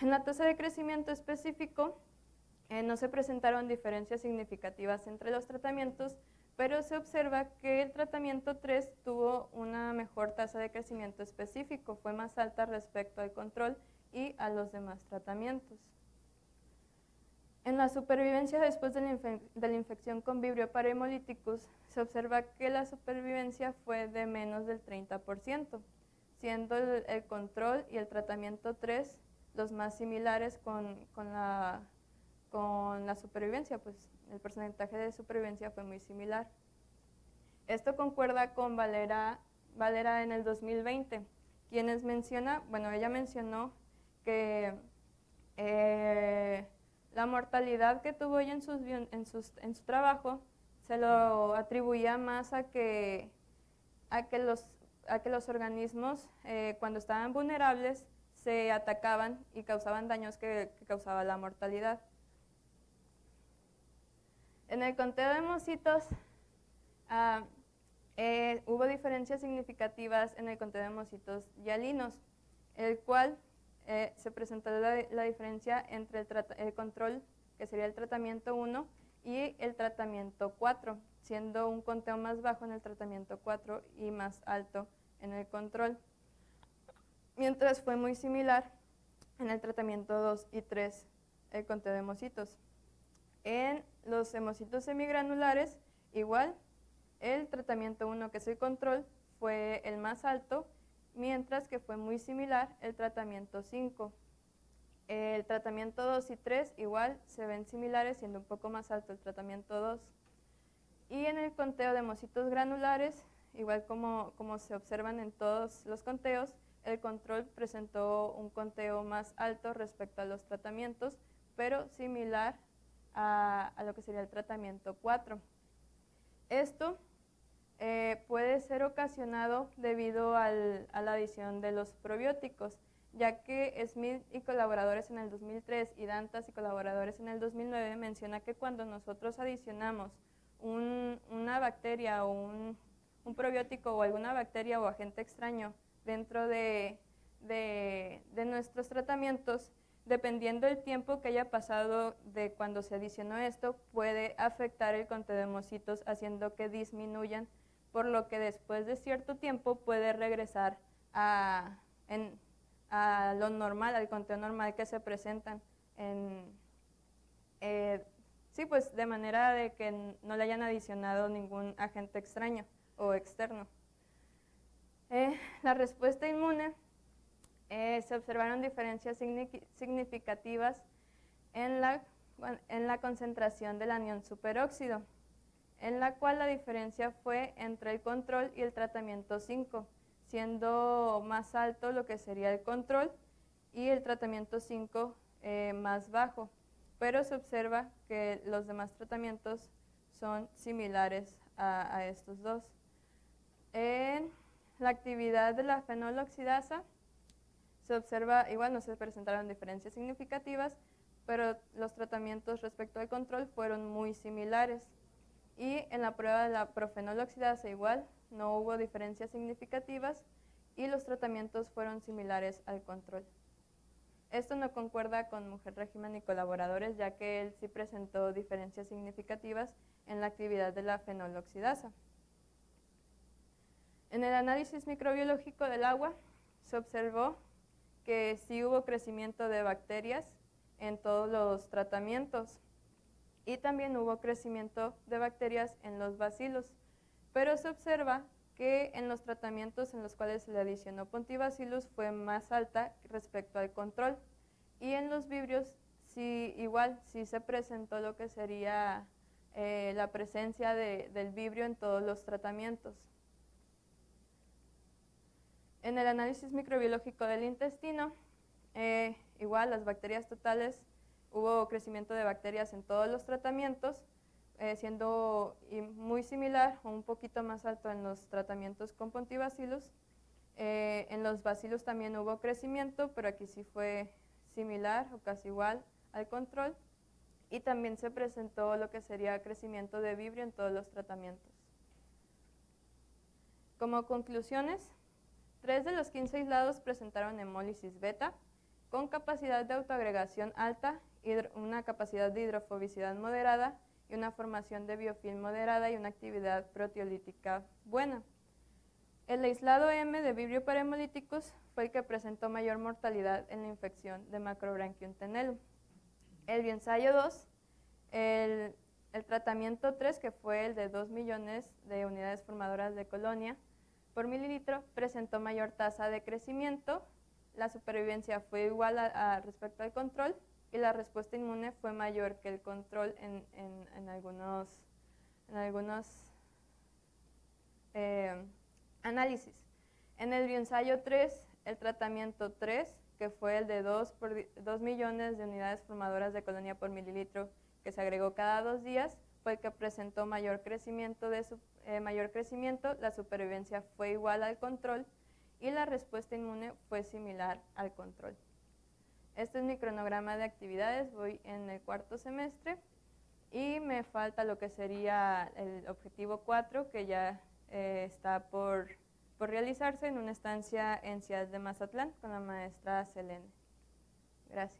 En la tasa de crecimiento específico no se presentaron diferencias significativas entre los tratamientos, pero se observa que el tratamiento 3 tuvo una mejor tasa de crecimiento específico, fue más alta respecto al control y a los demás tratamientos. En la supervivencia después de la infección con Vibrio parahemolyticus, se observa que la supervivencia fue de menos del 30%, siendo el control y el tratamiento 3 los más similares con la supervivencia, pues el porcentaje de supervivencia fue muy similar. Esto concuerda con Valera en el 2020, quienes ella mencionó que la mortalidad que tuvo ella en su trabajo se lo atribuía más a que los organismos cuando estaban vulnerables se atacaban y causaban daños que causaba la mortalidad. En el conteo de hemocitos hubo diferencias significativas en el conteo de hemocitos hialinos, el cual se presentó la diferencia entre el control, que sería el tratamiento 1, y el tratamiento 4, siendo un conteo más bajo en el tratamiento 4 y más alto en el control. mientras fue muy similar en el tratamiento 2 y 3 el conteo de hemocitos. En los hemocitos semigranulares, igual, el tratamiento 1, que es el control, fue el más alto, mientras que fue muy similar el tratamiento 5. El tratamiento 2 y 3 igual se ven similares, siendo un poco más alto el tratamiento 2. Y en el conteo de hemocitos granulares, igual como se observan en todos los conteos, el control presentó un conteo más alto respecto a los tratamientos, pero similar a lo que sería el tratamiento 4. Esto puede ser ocasionado debido a la adición de los probióticos, ya que Smith y colaboradores en el 2003 y Dantas y colaboradores en el 2009 menciona que cuando nosotros adicionamos una bacteria o un probiótico o alguna bacteria o agente extraño dentro de nuestros tratamientos, dependiendo del tiempo que haya pasado de cuando se adicionó esto, puede afectar el conteo de hemocitos, haciendo que disminuyan, por lo que después de cierto tiempo puede regresar a lo normal, al conteo normal que se presentan sí, pues de manera de que no le hayan adicionado ningún agente extraño o externo. La respuesta inmune, se observaron diferencias significativas en la concentración del anión superóxido, en la cual la diferencia fue entre el control y el tratamiento 5, siendo más alto lo que sería el control y el tratamiento 5 más bajo, pero se observa que los demás tratamientos son similares a estos dos. En la actividad de la fenoloxidasa se observa, igual no se presentaron diferencias significativas, pero los tratamientos respecto al control fueron muy similares. Y en la prueba de la profenoloxidasa igual no hubo diferencias significativas y los tratamientos fueron similares al control. Esto no concuerda con Mujer Régimen y colaboradores, ya que él sí presentó diferencias significativas en la actividad de la fenoloxidasa. En el análisis microbiológico del agua se observó que sí hubo crecimiento de bacterias en todos los tratamientos y también hubo crecimiento de bacterias en los bacilos, pero se observa que en los tratamientos en los cuales se le adicionó Pontibacillus fue más alta respecto al control, y en los vibrios sí, igual sí se presentó lo que sería la presencia del vibrio en todos los tratamientos. En el análisis microbiológico del intestino, igual las bacterias totales, hubo crecimiento de bacterias en todos los tratamientos, siendo muy similar o un poquito más alto en los tratamientos con Pontibacillus. En los bacilos también hubo crecimiento, pero aquí sí fue similar o casi igual al control, y también se presentó lo que sería crecimiento de vibrio en todos los tratamientos. Como conclusiones, 3 de los 15 aislados presentaron hemólisis beta, con capacidad de autoagregación alta, una capacidad de hidrofobicidad moderada y una formación de biofilm moderada y una actividad proteolítica buena. El aislado M de Vibrio parahemolíticos fue el que presentó mayor mortalidad en la infección de Macrobranchium tenellum. El ensayo 2, el tratamiento 3, que fue el de 2 millones de unidades formadoras de colonia por mililitro, presentó mayor tasa de crecimiento, la supervivencia fue igual respecto al control, y la respuesta inmune fue mayor que el control en algunos análisis. En el bioensayo 3, el tratamiento 3, que fue el de 2 millones de unidades formadoras de colonia por mililitro, que se agregó cada 2 días, fue el que presentó mayor crecimiento, la supervivencia fue igual al control y la respuesta inmune fue similar al control. Este es mi cronograma de actividades, voy en el 4º semestre y me falta lo que sería el objetivo 4, que ya está por realizarse en una estancia en Ciudad de Mazatlán con la maestra Selene. Gracias.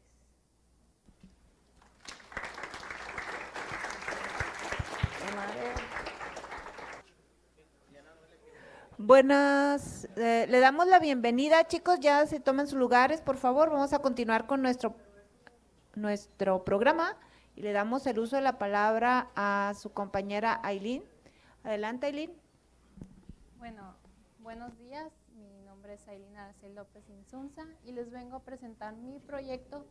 Buenas, le damos la bienvenida, chicos, ya se toman sus lugares, por favor, vamos a continuar con nuestro programa y le damos el uso de la palabra a su compañera Ailín. Adelante, Ailín. Bueno, buenos días, mi nombre es Ailín Aracel López Insunza y les vengo a presentar mi proyecto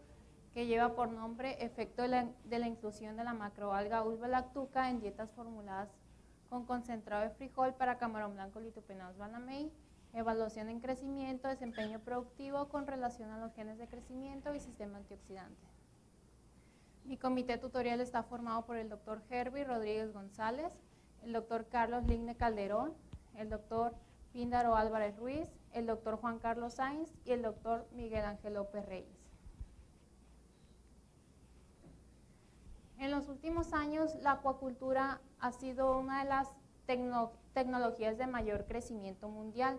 que lleva por nombre Efecto de la inclusión de la macroalga Ulva lactuca en dietas formuladas con concentrado de frijol para camarón blanco Litupenaos banamey, evaluación en crecimiento, desempeño productivo con relación a los genes de crecimiento y sistema antioxidante. Mi comité tutorial está formado por el Dr. Herbie Rodríguez González, el Dr. Carlos Ligne Calderón, el Dr. Píndaro Álvarez Ruiz, el Dr. Juan Carlos Sainz y el Dr. Miguel Ángel López Reyes. En los últimos años, la acuacultura ha sido una de las tecnologías de mayor crecimiento mundial,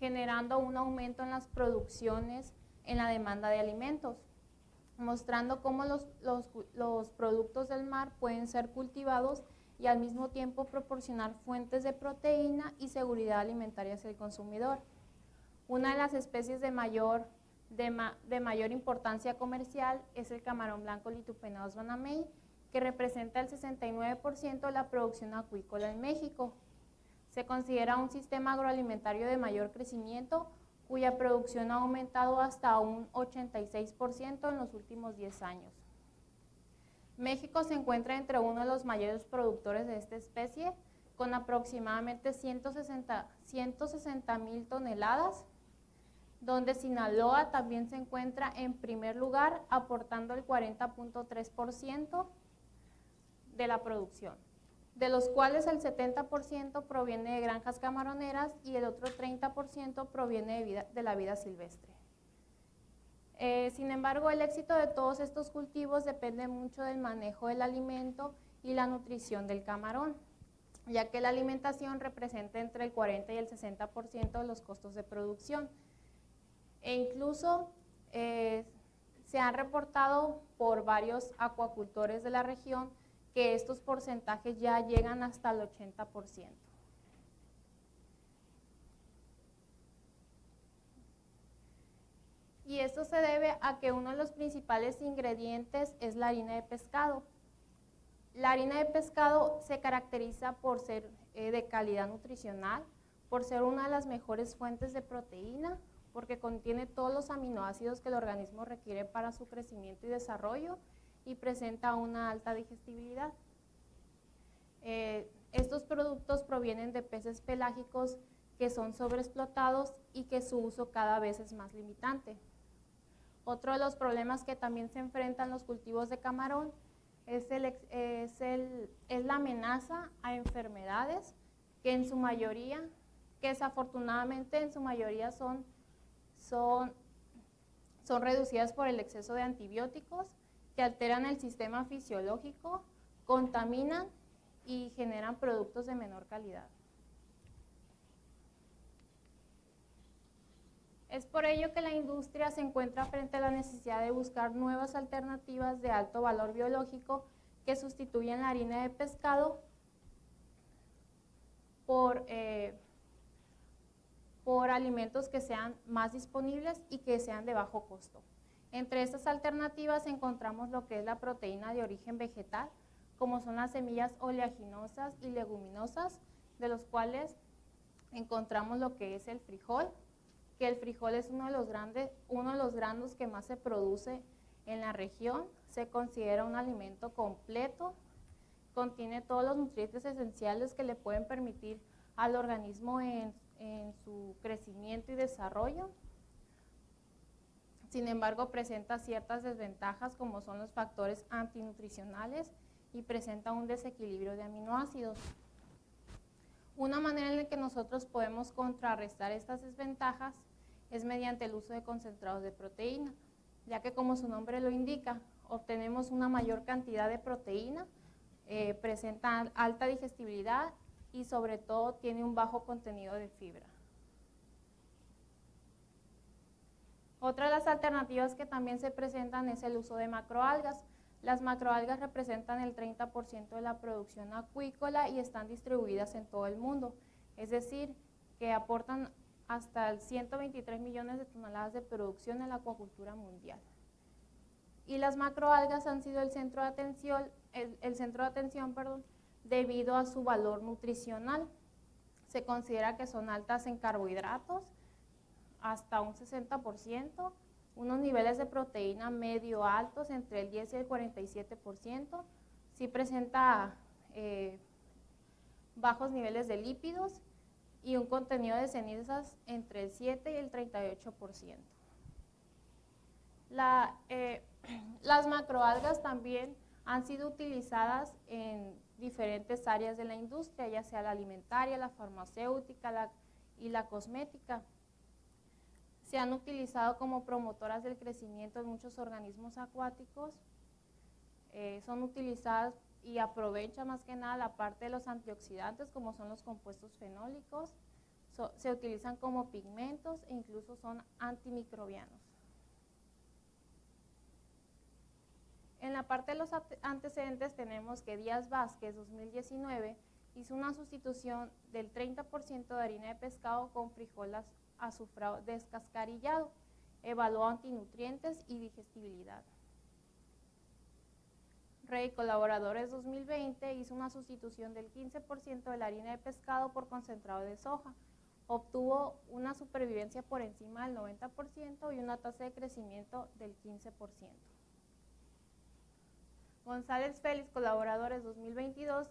generando un aumento en las producciones en la demanda de alimentos, mostrando cómo los productos del mar pueden ser cultivados y al mismo tiempo proporcionar fuentes de proteína y seguridad alimentaria hacia el consumidor. Una de las especies de mayor importancia comercial es el camarón blanco Litupenaos banamey, que representa el 69% de la producción acuícola en México. Se considera un sistema agroalimentario de mayor crecimiento, cuya producción ha aumentado hasta un 86% en los últimos 10 años. México se encuentra entre uno de los mayores productores de esta especie, con aproximadamente 160,000 toneladas, donde Sinaloa también se encuentra en primer lugar, aportando el 40.3% de la producción, de los cuales el 70% proviene de granjas camaroneras y el otro 30% proviene de la vida silvestre. Sin embargo, el éxito de todos estos cultivos depende mucho del manejo del alimento y la nutrición del camarón, ya que la alimentación representa entre el 40 y el 60% de los costos de producción. E incluso se han reportado por varios acuacultores de la región que estos porcentajes ya llegan hasta el 80%. Y esto se debe a que uno de los principales ingredientes es la harina de pescado. La harina de pescado se caracteriza por ser de calidad nutricional, por ser una de las mejores fuentes de proteína, porque contiene todos los aminoácidos que el organismo requiere para su crecimiento y desarrollo y presenta una alta digestibilidad. Estos productos provienen de peces pelágicos que son sobreexplotados y que su uso cada vez es más limitante. Otro de los problemas que también se enfrentan los cultivos de camarón es la amenaza a enfermedades que en su mayoría, que desafortunadamente en su mayoría son reducidas por el exceso de antibióticos que alteran el sistema fisiológico, contaminan y generan productos de menor calidad. Es por ello que la industria se encuentra frente a la necesidad de buscar nuevas alternativas de alto valor biológico que sustituyan la harina de pescado por alimentos que sean más disponibles y que sean de bajo costo. Entre estas alternativas encontramos lo que es la proteína de origen vegetal, como son las semillas oleaginosas y leguminosas, de los cuales encontramos lo que es el frijol, que el frijol es uno de los granos que más se produce en la región. Se considera un alimento completo, contiene todos los nutrientes esenciales que le pueden permitir al organismo en su crecimiento y desarrollo. Sin embargo, presenta ciertas desventajas como son los factores antinutricionales y presenta un desequilibrio de aminoácidos. Una manera en la que nosotros podemos contrarrestar estas desventajas es mediante el uso de concentrados de proteína, ya que como su nombre lo indica, obtenemos una mayor cantidad de proteína, presenta alta digestibilidad y sobre todo tiene un bajo contenido de fibra. Otra de las alternativas que también se presentan es el uso de macroalgas. Las macroalgas representan el 30% de la producción acuícola y están distribuidas en todo el mundo. Es decir, que aportan hasta el 123 millones de toneladas de producción en la acuacultura mundial. Y las macroalgas han sido el centro de atención, debido a su valor nutricional. Se considera que son altas en carbohidratos, hasta un 60%, unos niveles de proteína medio altos, entre el 10 y el 47%, sí presenta bajos niveles de lípidos y un contenido de cenizas entre el 7 y el 38%. Las macroalgas también han sido utilizadas en diferentes áreas de la industria, ya sea la alimentaria, la farmacéutica y la cosmética. Se han utilizado como promotoras del crecimiento de muchos organismos acuáticos. Son utilizadas y aprovechan más que nada la parte de los antioxidantes, como son los compuestos fenólicos. Se utilizan como pigmentos e incluso son antimicrobianos. En la parte de los antecedentes tenemos que Díaz Vázquez, 2019, hizo una sustitución del 30% de harina de pescado con frijol azufrado descascarillado. Evaluó antinutrientes y digestibilidad. Rey, colaboradores, 2020, hizo una sustitución del 15% de la harina de pescado por concentrado de soja. Obtuvo una supervivencia por encima del 90% y una tasa de crecimiento del 15%. González Félix, colaboradores, 2022,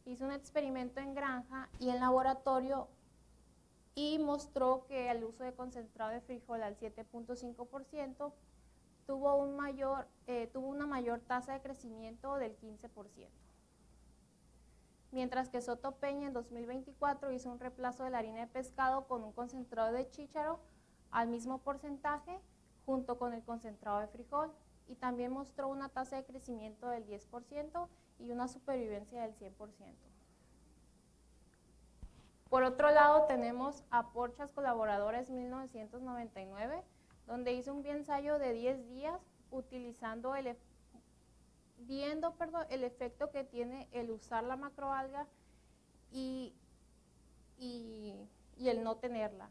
hizo un experimento en granja y en laboratorio y mostró que el uso de concentrado de frijol al 7.5% tuvo una mayor tasa de crecimiento del 15%. Mientras que Soto Peña en 2024 hizo un reemplazo de la harina de pescado con un concentrado de chícharo al mismo porcentaje junto con el concentrado de frijol, y también mostró una tasa de crecimiento del 10% y una supervivencia del 100%. Por otro lado tenemos a Porchas, colaboradores, 1999, donde hizo un ensayo de 10 días utilizando viendo el efecto que tiene el usar la macroalga y el no tenerla.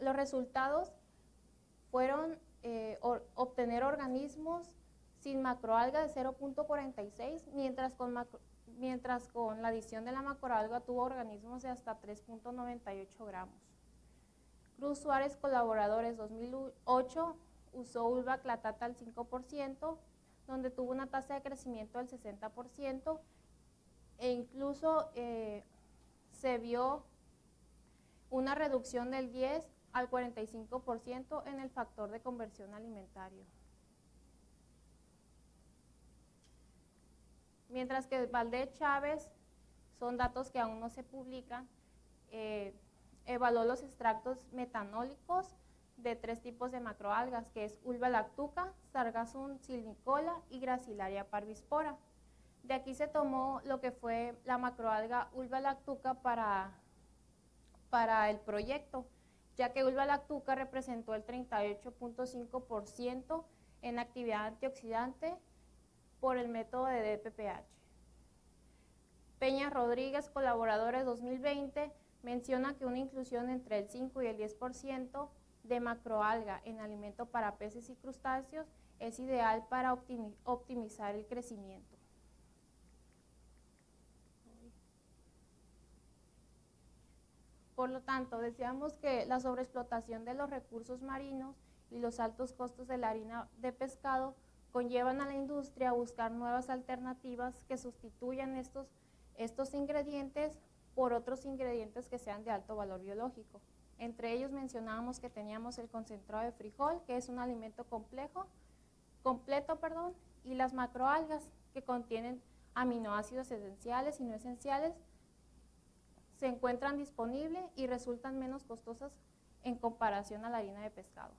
Los resultados fueron obtener organismos sin macroalga de 0.46, mientras con la adición de la macroalga tuvo organismos de hasta 3.98 gramos. Cruz Suárez, colaboradores, 2008, usó ulvaclatata al 5%, donde tuvo una tasa de crecimiento del 60% e incluso se vio una reducción del 10 al 45% en el factor de conversión alimentario. Mientras que Valdés Chávez, son datos que aún no se publican, evaluó los extractos metanólicos de 3 tipos de macroalgas, que es Ulva lactuca, Sargassum silicola y Gracilaria parvispora. De aquí se tomó lo que fue la macroalga Ulva lactuca para el proyecto, ya que Ulva lactuca representó el 38.5% en actividad antioxidante por el método de DPPH. Peña Rodríguez, colaboradores, 2020, menciona que una inclusión entre el 5 y el 10% de macroalga en alimento para peces y crustáceos es ideal para optimizar el crecimiento. Por lo tanto, decíamos que la sobreexplotación de los recursos marinos y los altos costos de la harina de pescado conllevan a la industria a buscar nuevas alternativas que sustituyan estos ingredientes por otros ingredientes que sean de alto valor biológico. Entre ellos mencionábamos que teníamos el concentrado de frijol, que es un alimento completo, y las macroalgas, que contienen aminoácidos esenciales y no esenciales, se encuentran disponibles y resultan menos costosas en comparación a la harina de pescado.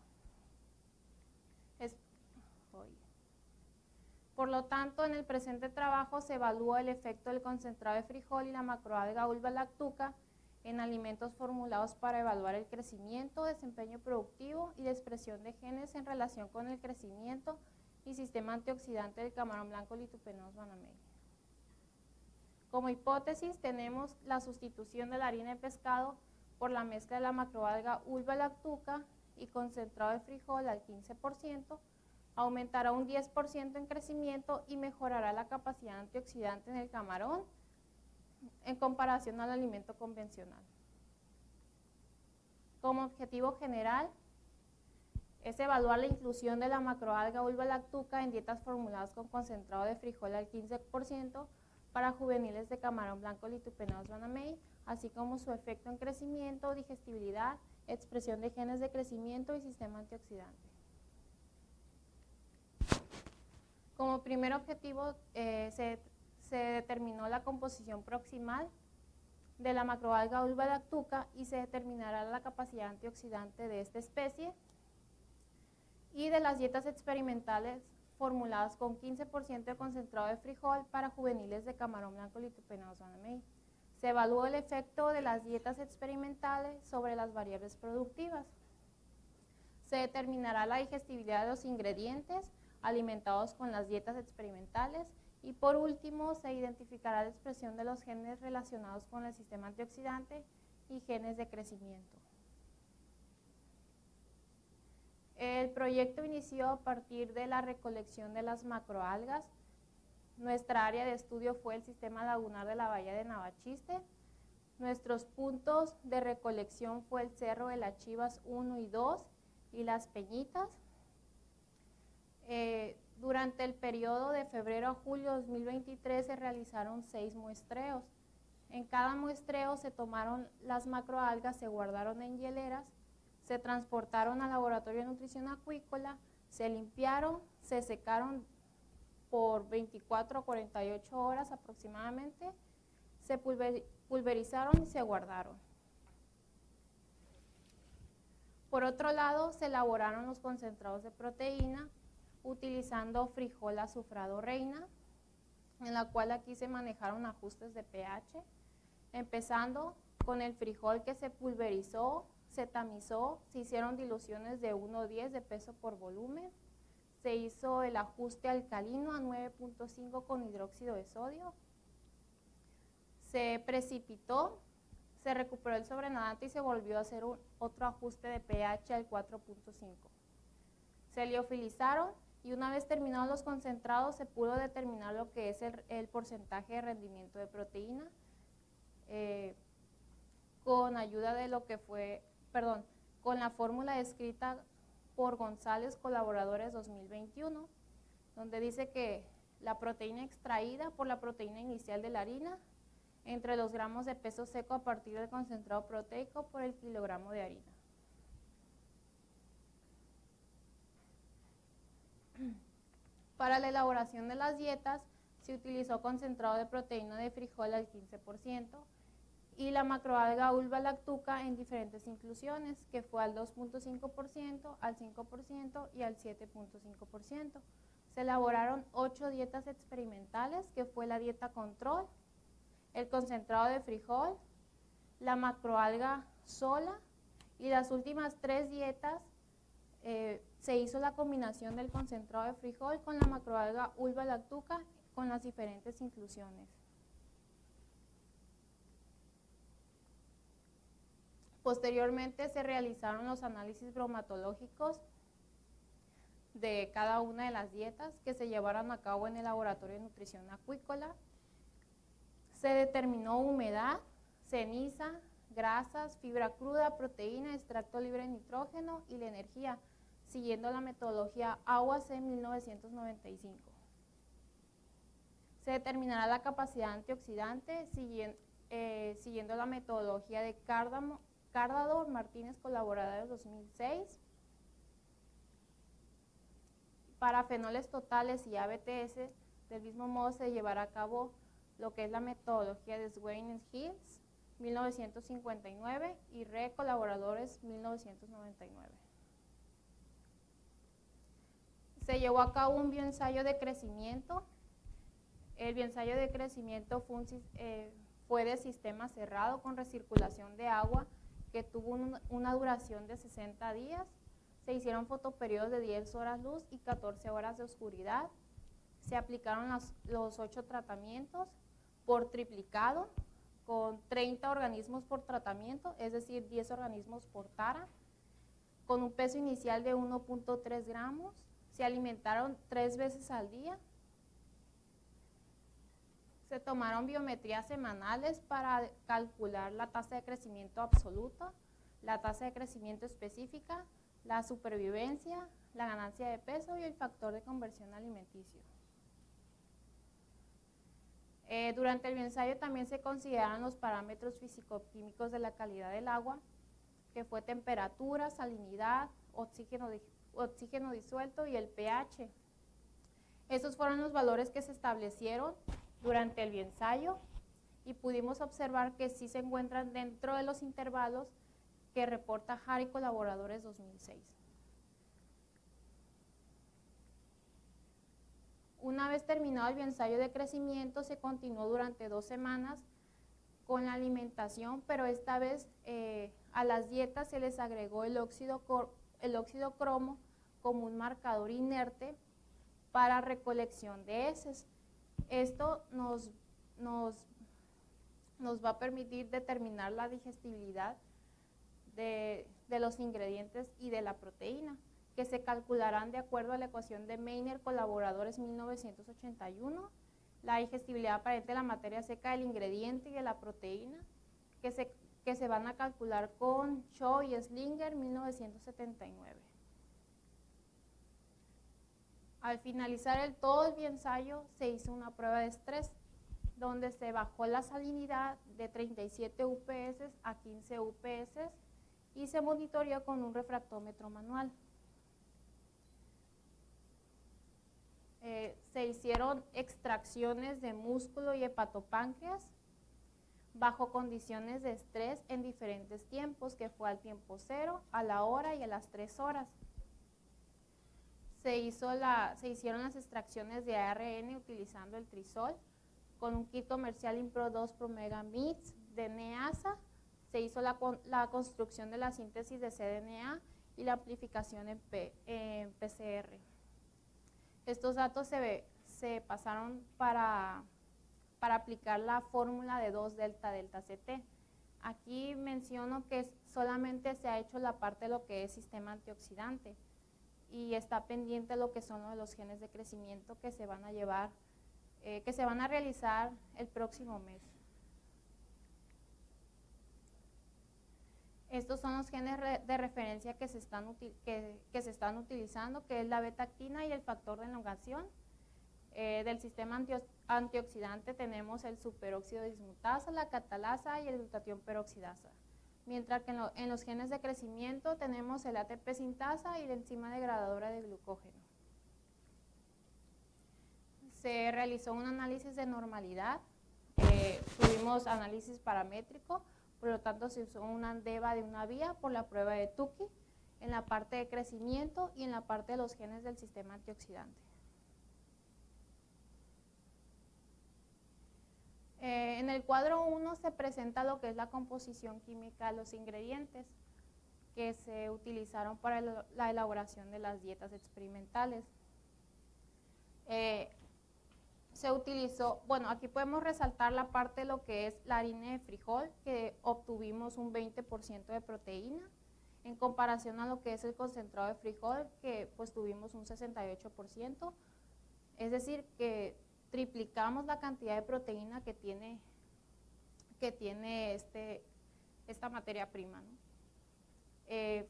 Por lo tanto, en el presente trabajo se evalúa el efecto del concentrado de frijol y la macroalga Ulva lactuca en alimentos formulados para evaluar el crecimiento, desempeño productivo y la expresión de genes en relación con el crecimiento y sistema antioxidante del camarón blanco Litupenos banamei. Como hipótesis tenemos la sustitución de la harina de pescado por la mezcla de la macroalga Ulva lactuca y concentrado de frijol al 15%, aumentará un 10% en crecimiento y mejorará la capacidad antioxidante en el camarón en comparación al alimento convencional. Como objetivo general es evaluar la inclusión de la macroalga Ulva lactuca en dietas formuladas con concentrado de frijol al 15% para juveniles de camarón blanco Litupenaos banamei, así como su efecto en crecimiento, digestibilidad, expresión de genes de crecimiento y sistema antioxidante. Como primer objetivo se determinó la composición proximal de la macroalga Ulva lactuca y se determinará la capacidad antioxidante de esta especie, y de las dietas experimentales formuladas con 15% de concentrado de frijol para juveniles de camarón blanco Litupenaos banamei. Se evaluó el efecto de las dietas experimentales sobre las variables productivas. Se determinará la digestibilidad de los ingredientes alimentados con las dietas experimentales y por último se identificará la expresión de los genes relacionados con el sistema antioxidante y genes de crecimiento. El proyecto inició a partir de la recolección de las macroalgas. Nuestra área de estudio fue el sistema lagunar de la bahía de Navachiste. Nuestros puntos de recolección fue el Cerro de las Chivas 1 y 2 y Las Peñitas. Durante el periodo de febrero a julio de 2023 se realizaron 6 muestreos. En cada muestreo se tomaron las macroalgas, se guardaron en hieleras, se transportaron al laboratorio de nutrición acuícola, se limpiaron, se secaron por 24 a 48 horas aproximadamente, se pulverizaron y se guardaron. Por otro lado, se elaboraron los concentrados de proteína utilizando frijol azufrado reina, en la cual aquí se manejaron ajustes de pH, empezando con el frijol que se pulverizó, se tamizó, se hicieron diluciones de 1:10 de peso por volumen, se hizo el ajuste alcalino a 9.5 con hidróxido de sodio, se precipitó, se recuperó el sobrenadante y se volvió a hacer otro ajuste de pH al 4.5. Se liofilizaron y una vez terminados los concentrados se pudo determinar lo que es el porcentaje de rendimiento de proteína con ayuda de lo que fue, con la fórmula escrita por González, colaboradores 2021, donde dice que la proteína extraída por la proteína inicial de la harina entre los gramos de peso seco a partir del concentrado proteico por el kilogramo de harina. Para la elaboración de las dietas se utilizó concentrado de proteína de frijol al 15% y la macroalga Ulva lactuca en diferentes inclusiones, que fue al 2.5%, al 5% y al 7.5%. Se elaboraron 8 dietas experimentales, que fue la dieta control, el concentrado de frijol, la macroalga sola, y las últimas 3 dietas se hizo la combinación del concentrado de frijol con la macroalga Ulva lactuca con las diferentes inclusiones. Posteriormente se realizaron los análisis bromatológicos de cada una de las dietas que se llevaron a cabo en el laboratorio de nutrición acuícola. Se determinó humedad, ceniza, grasas, fibra cruda, proteína, extracto libre de nitrógeno y la energía, siguiendo la metodología AWAC 1995. Se determinará la capacidad antioxidante siguiendo la metodología de Cardador, Martínez, colaboradores 2006. Para fenoles totales y ABTS, del mismo modo se llevará a cabo lo que es la metodología de Swain Hills 1959 y colaboradores 1999. Se llevó a cabo un bioensayo de crecimiento. El bioensayo de crecimiento fue de sistema cerrado con recirculación de agua que tuvo una duración de 60 días. Se hicieron fotoperiodos de 10 horas luz y 14 horas de oscuridad. Se aplicaron los 8 tratamientos. por triplicado, con 30 organismos por tratamiento, es decir, 10 organismos por tara, con un peso inicial de 1.3 gramos, se alimentaron 3 veces al día, se tomaron biometrías semanales para calcular la tasa de crecimiento absoluta, la tasa de crecimiento específica, la supervivencia, la ganancia de peso y el factor de conversión alimenticio. Durante el bioensayo también se consideraron los parámetros físico-químicos de la calidad del agua, que fue temperatura, salinidad, oxígeno disuelto y el pH. Esos fueron los valores que se establecieron durante el bioensayo y pudimos observar que sí se encuentran dentro de los intervalos que reporta Hart y colaboradores 2006. Una vez terminado el bioensayo de crecimiento, se continuó durante 2 semanas con la alimentación, pero esta vez a las dietas se les agregó el óxido cromo como un marcador inerte para recolección de heces. Esto nos va a permitir determinar la digestibilidad de los ingredientes y de la proteína, que se calcularán de acuerdo a la ecuación de Meiner, colaboradores 1981, la digestibilidad aparente de la materia seca del ingrediente y de la proteína, que se van a calcular con Cho y Slinger 1979. Al finalizar todo el bioensayo se hizo una prueba de estrés, donde se bajó la salinidad de 37 UPS a 15 UPS y se monitoreó con un refractómetro manual. Se hicieron extracciones de músculo y hepatopáncreas bajo condiciones de estrés en diferentes tiempos, que fue al tiempo 0, a la hora y a las 3 horas. Se hicieron las extracciones de ARN utilizando el trisol con un kit comercial Impro 2 Promega Mix de NEASA. Se hizo la construcción de la síntesis de cDNA y la amplificación en PCR. Estos datos se pasaron para aplicar la fórmula de 2-delta-delta-CT. Aquí menciono que solamente se ha hecho la parte de lo que es sistema antioxidante y está pendiente lo que son los genes de crecimiento que se van a llevar, que se van a realizar el próximo mes. Estos son los genes de referencia que se están utilizando, que es la beta-actina y el factor de elongación. Del sistema antioxidante tenemos el superóxido dismutasa, la catalasa y el glutatión peroxidasa. Mientras que en los genes de crecimiento tenemos el ATP sintasa y la enzima degradadora de glucógeno. Se realizó un análisis de normalidad, tuvimos análisis paramétrico, por lo tanto se usó una ANDEVA de una vía por la prueba de Tukey en la parte de crecimiento y en la parte de los genes del sistema antioxidante. En el cuadro 1 se presenta lo que es la composición química de los ingredientes que se utilizaron para la elaboración de las dietas experimentales. Se utilizó, bueno, aquí podemos resaltar la parte de lo que es la harina de frijol, que obtuvimos un 20% de proteína, en comparación a lo que es el concentrado de frijol, que pues tuvimos un 68%, es decir, que triplicamos la cantidad de proteína que tiene esta materia prima, ¿no?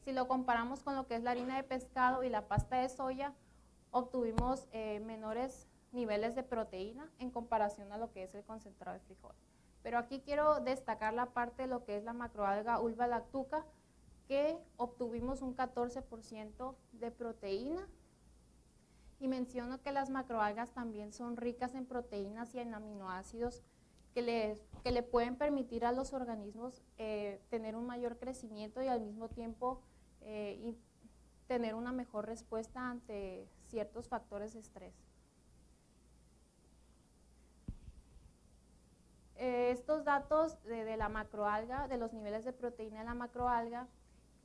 Si lo comparamos con lo que es la harina de pescado y la pasta de soya, obtuvimos menores niveles de proteína en comparación a lo que es el concentrado de frijol. Pero aquí quiero destacar la parte de lo que es la macroalga Ulva lactuca, que obtuvimos un 14% de proteína. Y menciono que las macroalgas también son ricas en proteínas y en aminoácidos que le pueden permitir a los organismos tener un mayor crecimiento y al mismo tiempo tener una mejor respuesta ante ciertos factores de estrés. Estos datos de la macroalga, de los niveles de proteína de la macroalga,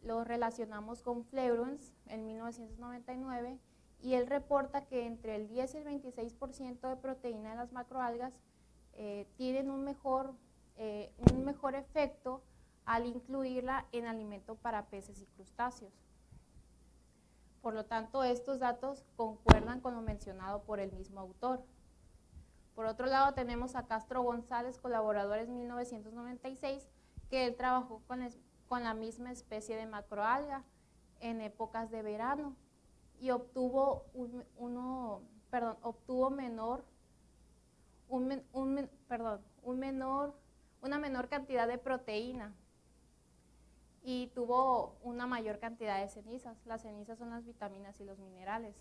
los relacionamos con Fleurens en 1999 y él reporta que entre el 10 y el 26% de proteína de las macroalgas tienen un mejor efecto al incluirla en alimento para peces y crustáceos. Por lo tanto, estos datos concuerdan con lo mencionado por el mismo autor. Por otro lado, tenemos a Castro González, colaboradores 1996, que él trabajó con la misma especie de macroalga en épocas de verano y obtuvo una menor cantidad de proteína y tuvo una mayor cantidad de cenizas. Las cenizas son las vitaminas y los minerales.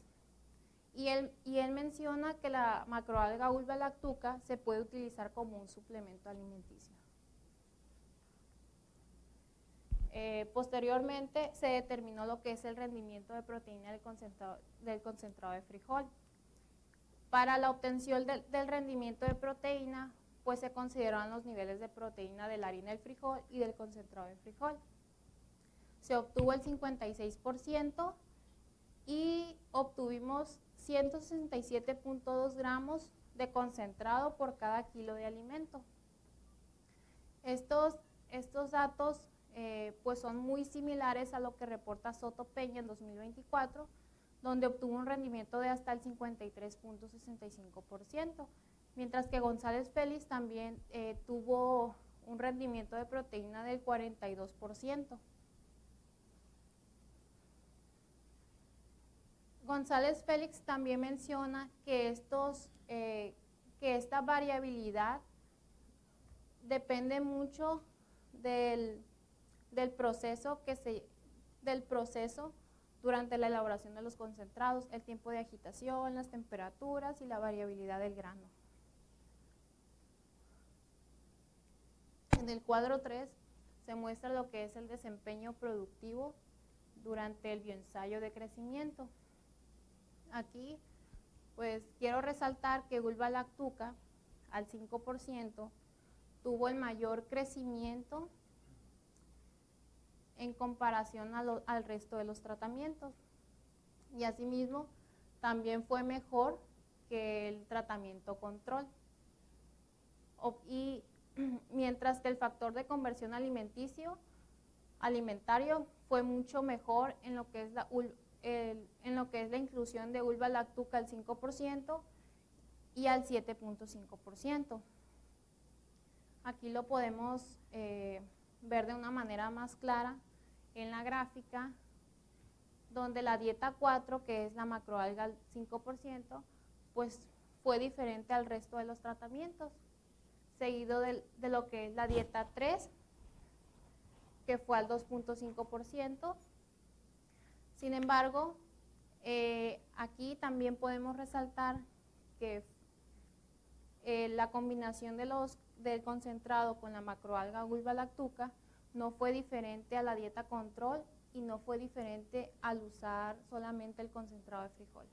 Y él menciona que la macroalga Ulva lactuca se puede utilizar como un suplemento alimenticio. Posteriormente se determinó lo que es el rendimiento de proteína del concentrado de frijol. Para la obtención del rendimiento de proteína, pues se consideraron los niveles de proteína de la harina del frijol y del concentrado de frijol. Se obtuvo el 56% y obtuvimos 167.2 gramos de concentrado por cada kilo de alimento. Estos datos pues son muy similares a lo que reporta Soto Peña en 2024, donde obtuvo un rendimiento de hasta el 53.65%, mientras que González Félix también tuvo un rendimiento de proteína del 42%. González Félix también menciona que esta variabilidad depende mucho del proceso durante la elaboración de los concentrados, el tiempo de agitación, las temperaturas y la variabilidad del grano. En el cuadro 3 se muestra lo que es el desempeño productivo durante el bioensayo de crecimiento. Aquí, pues quiero resaltar que Ulva lactuca al 5% tuvo el mayor crecimiento en comparación al resto de los tratamientos y asimismo también fue mejor que el tratamiento control. Y mientras que el factor de conversión alimentario fue mucho mejor en lo que es la inclusión de Ulva lactuca al 5% y al 7.5%. Aquí lo podemos ver de una manera más clara en la gráfica, donde la dieta 4, que es la macroalga al 5%, pues fue diferente al resto de los tratamientos, seguido de lo que es la dieta 3, que fue al 2.5%. Sin embargo, aquí también podemos resaltar que la combinación del concentrado con la macroalga Ulva lactuca no fue diferente a la dieta control y no fue diferente al usar solamente el concentrado de frijol.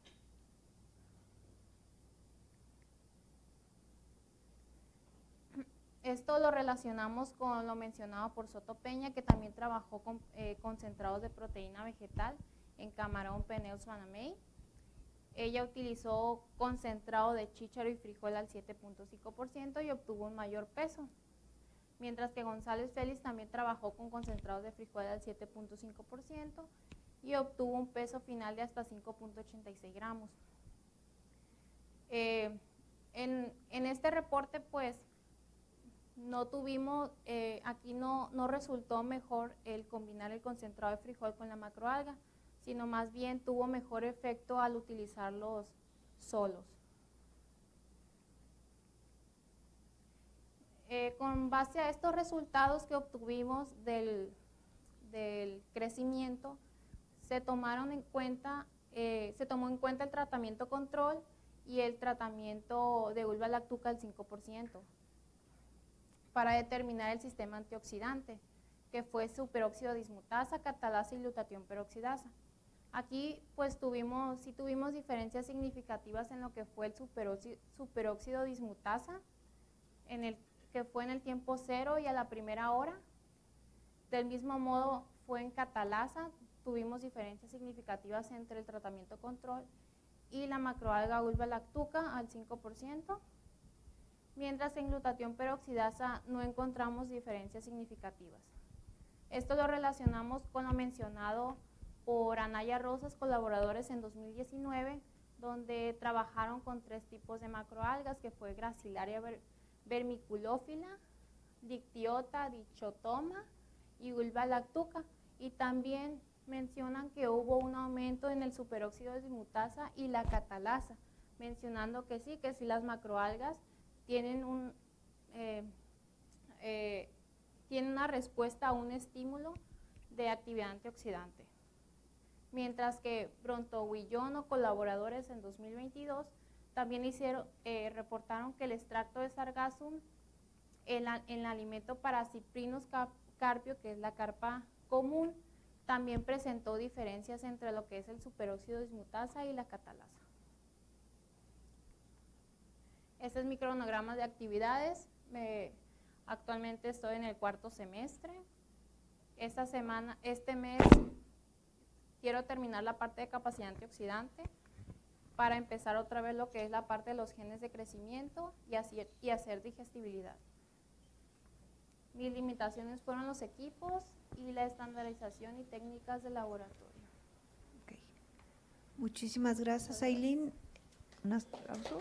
Esto lo relacionamos con lo mencionado por Soto Peña, que también trabajó con concentrados de proteína vegetal en camarón Peneus banamei. Ella utilizó concentrado de chícharo y frijol al 7.5% y obtuvo un mayor peso, mientras que González Félix también trabajó con concentrados de frijol al 7.5% y obtuvo un peso final de hasta 5.86 gramos. En este reporte, pues, no tuvimos, aquí no resultó mejor el combinar el concentrado de frijol con la macroalga, sino más bien tuvo mejor efecto al utilizarlos solos. Con base a estos resultados que obtuvimos del crecimiento, se tomó en cuenta el tratamiento control y el tratamiento de Ulva lactuca al 5% para determinar el sistema antioxidante, que fue superóxido dismutasa, catalasa y glutatión peroxidasa. Aquí pues tuvimos diferencias significativas en lo que fue el superóxido dismutasa, que fue en el tiempo 0 y a la primera hora. Del mismo modo fue en catalasa, tuvimos diferencias significativas entre el tratamiento control y la macroalga Ulva lactuca al 5%. mientras que en glutatión peroxidasa no encontramos diferencias significativas. Esto lo relacionamos con lo mencionado por Anaya Rosas, colaboradores en 2019, donde trabajaron con 3 tipos de macroalgas, que fue Gracilaria vermiculófila, Dictyota dichotoma y Ulva lactuca, y también mencionan que hubo un aumento en el superóxido de dismutasa y la catalasa, mencionando que sí las macroalgas tienen tienen una respuesta a un estímulo de actividad antioxidante. Mientras que Brontoguillón o colaboradores en 2022 también reportaron que el extracto de Sargassum en el alimento para Cyprinus carpio, que es la carpa común, también presentó diferencias entre lo que es el superóxido de dismutasa y la catalasa. Este es mi cronograma de actividades. Actualmente estoy en el 4º semestre. Este mes quiero terminar la parte de capacidad antioxidante para empezar otra vez lo que es la parte de los genes de crecimiento y hacer digestibilidad. Mis limitaciones fueron los equipos y la estandarización y técnicas de laboratorio. Okay. Muchísimas gracias, Aileen. Un aplauso.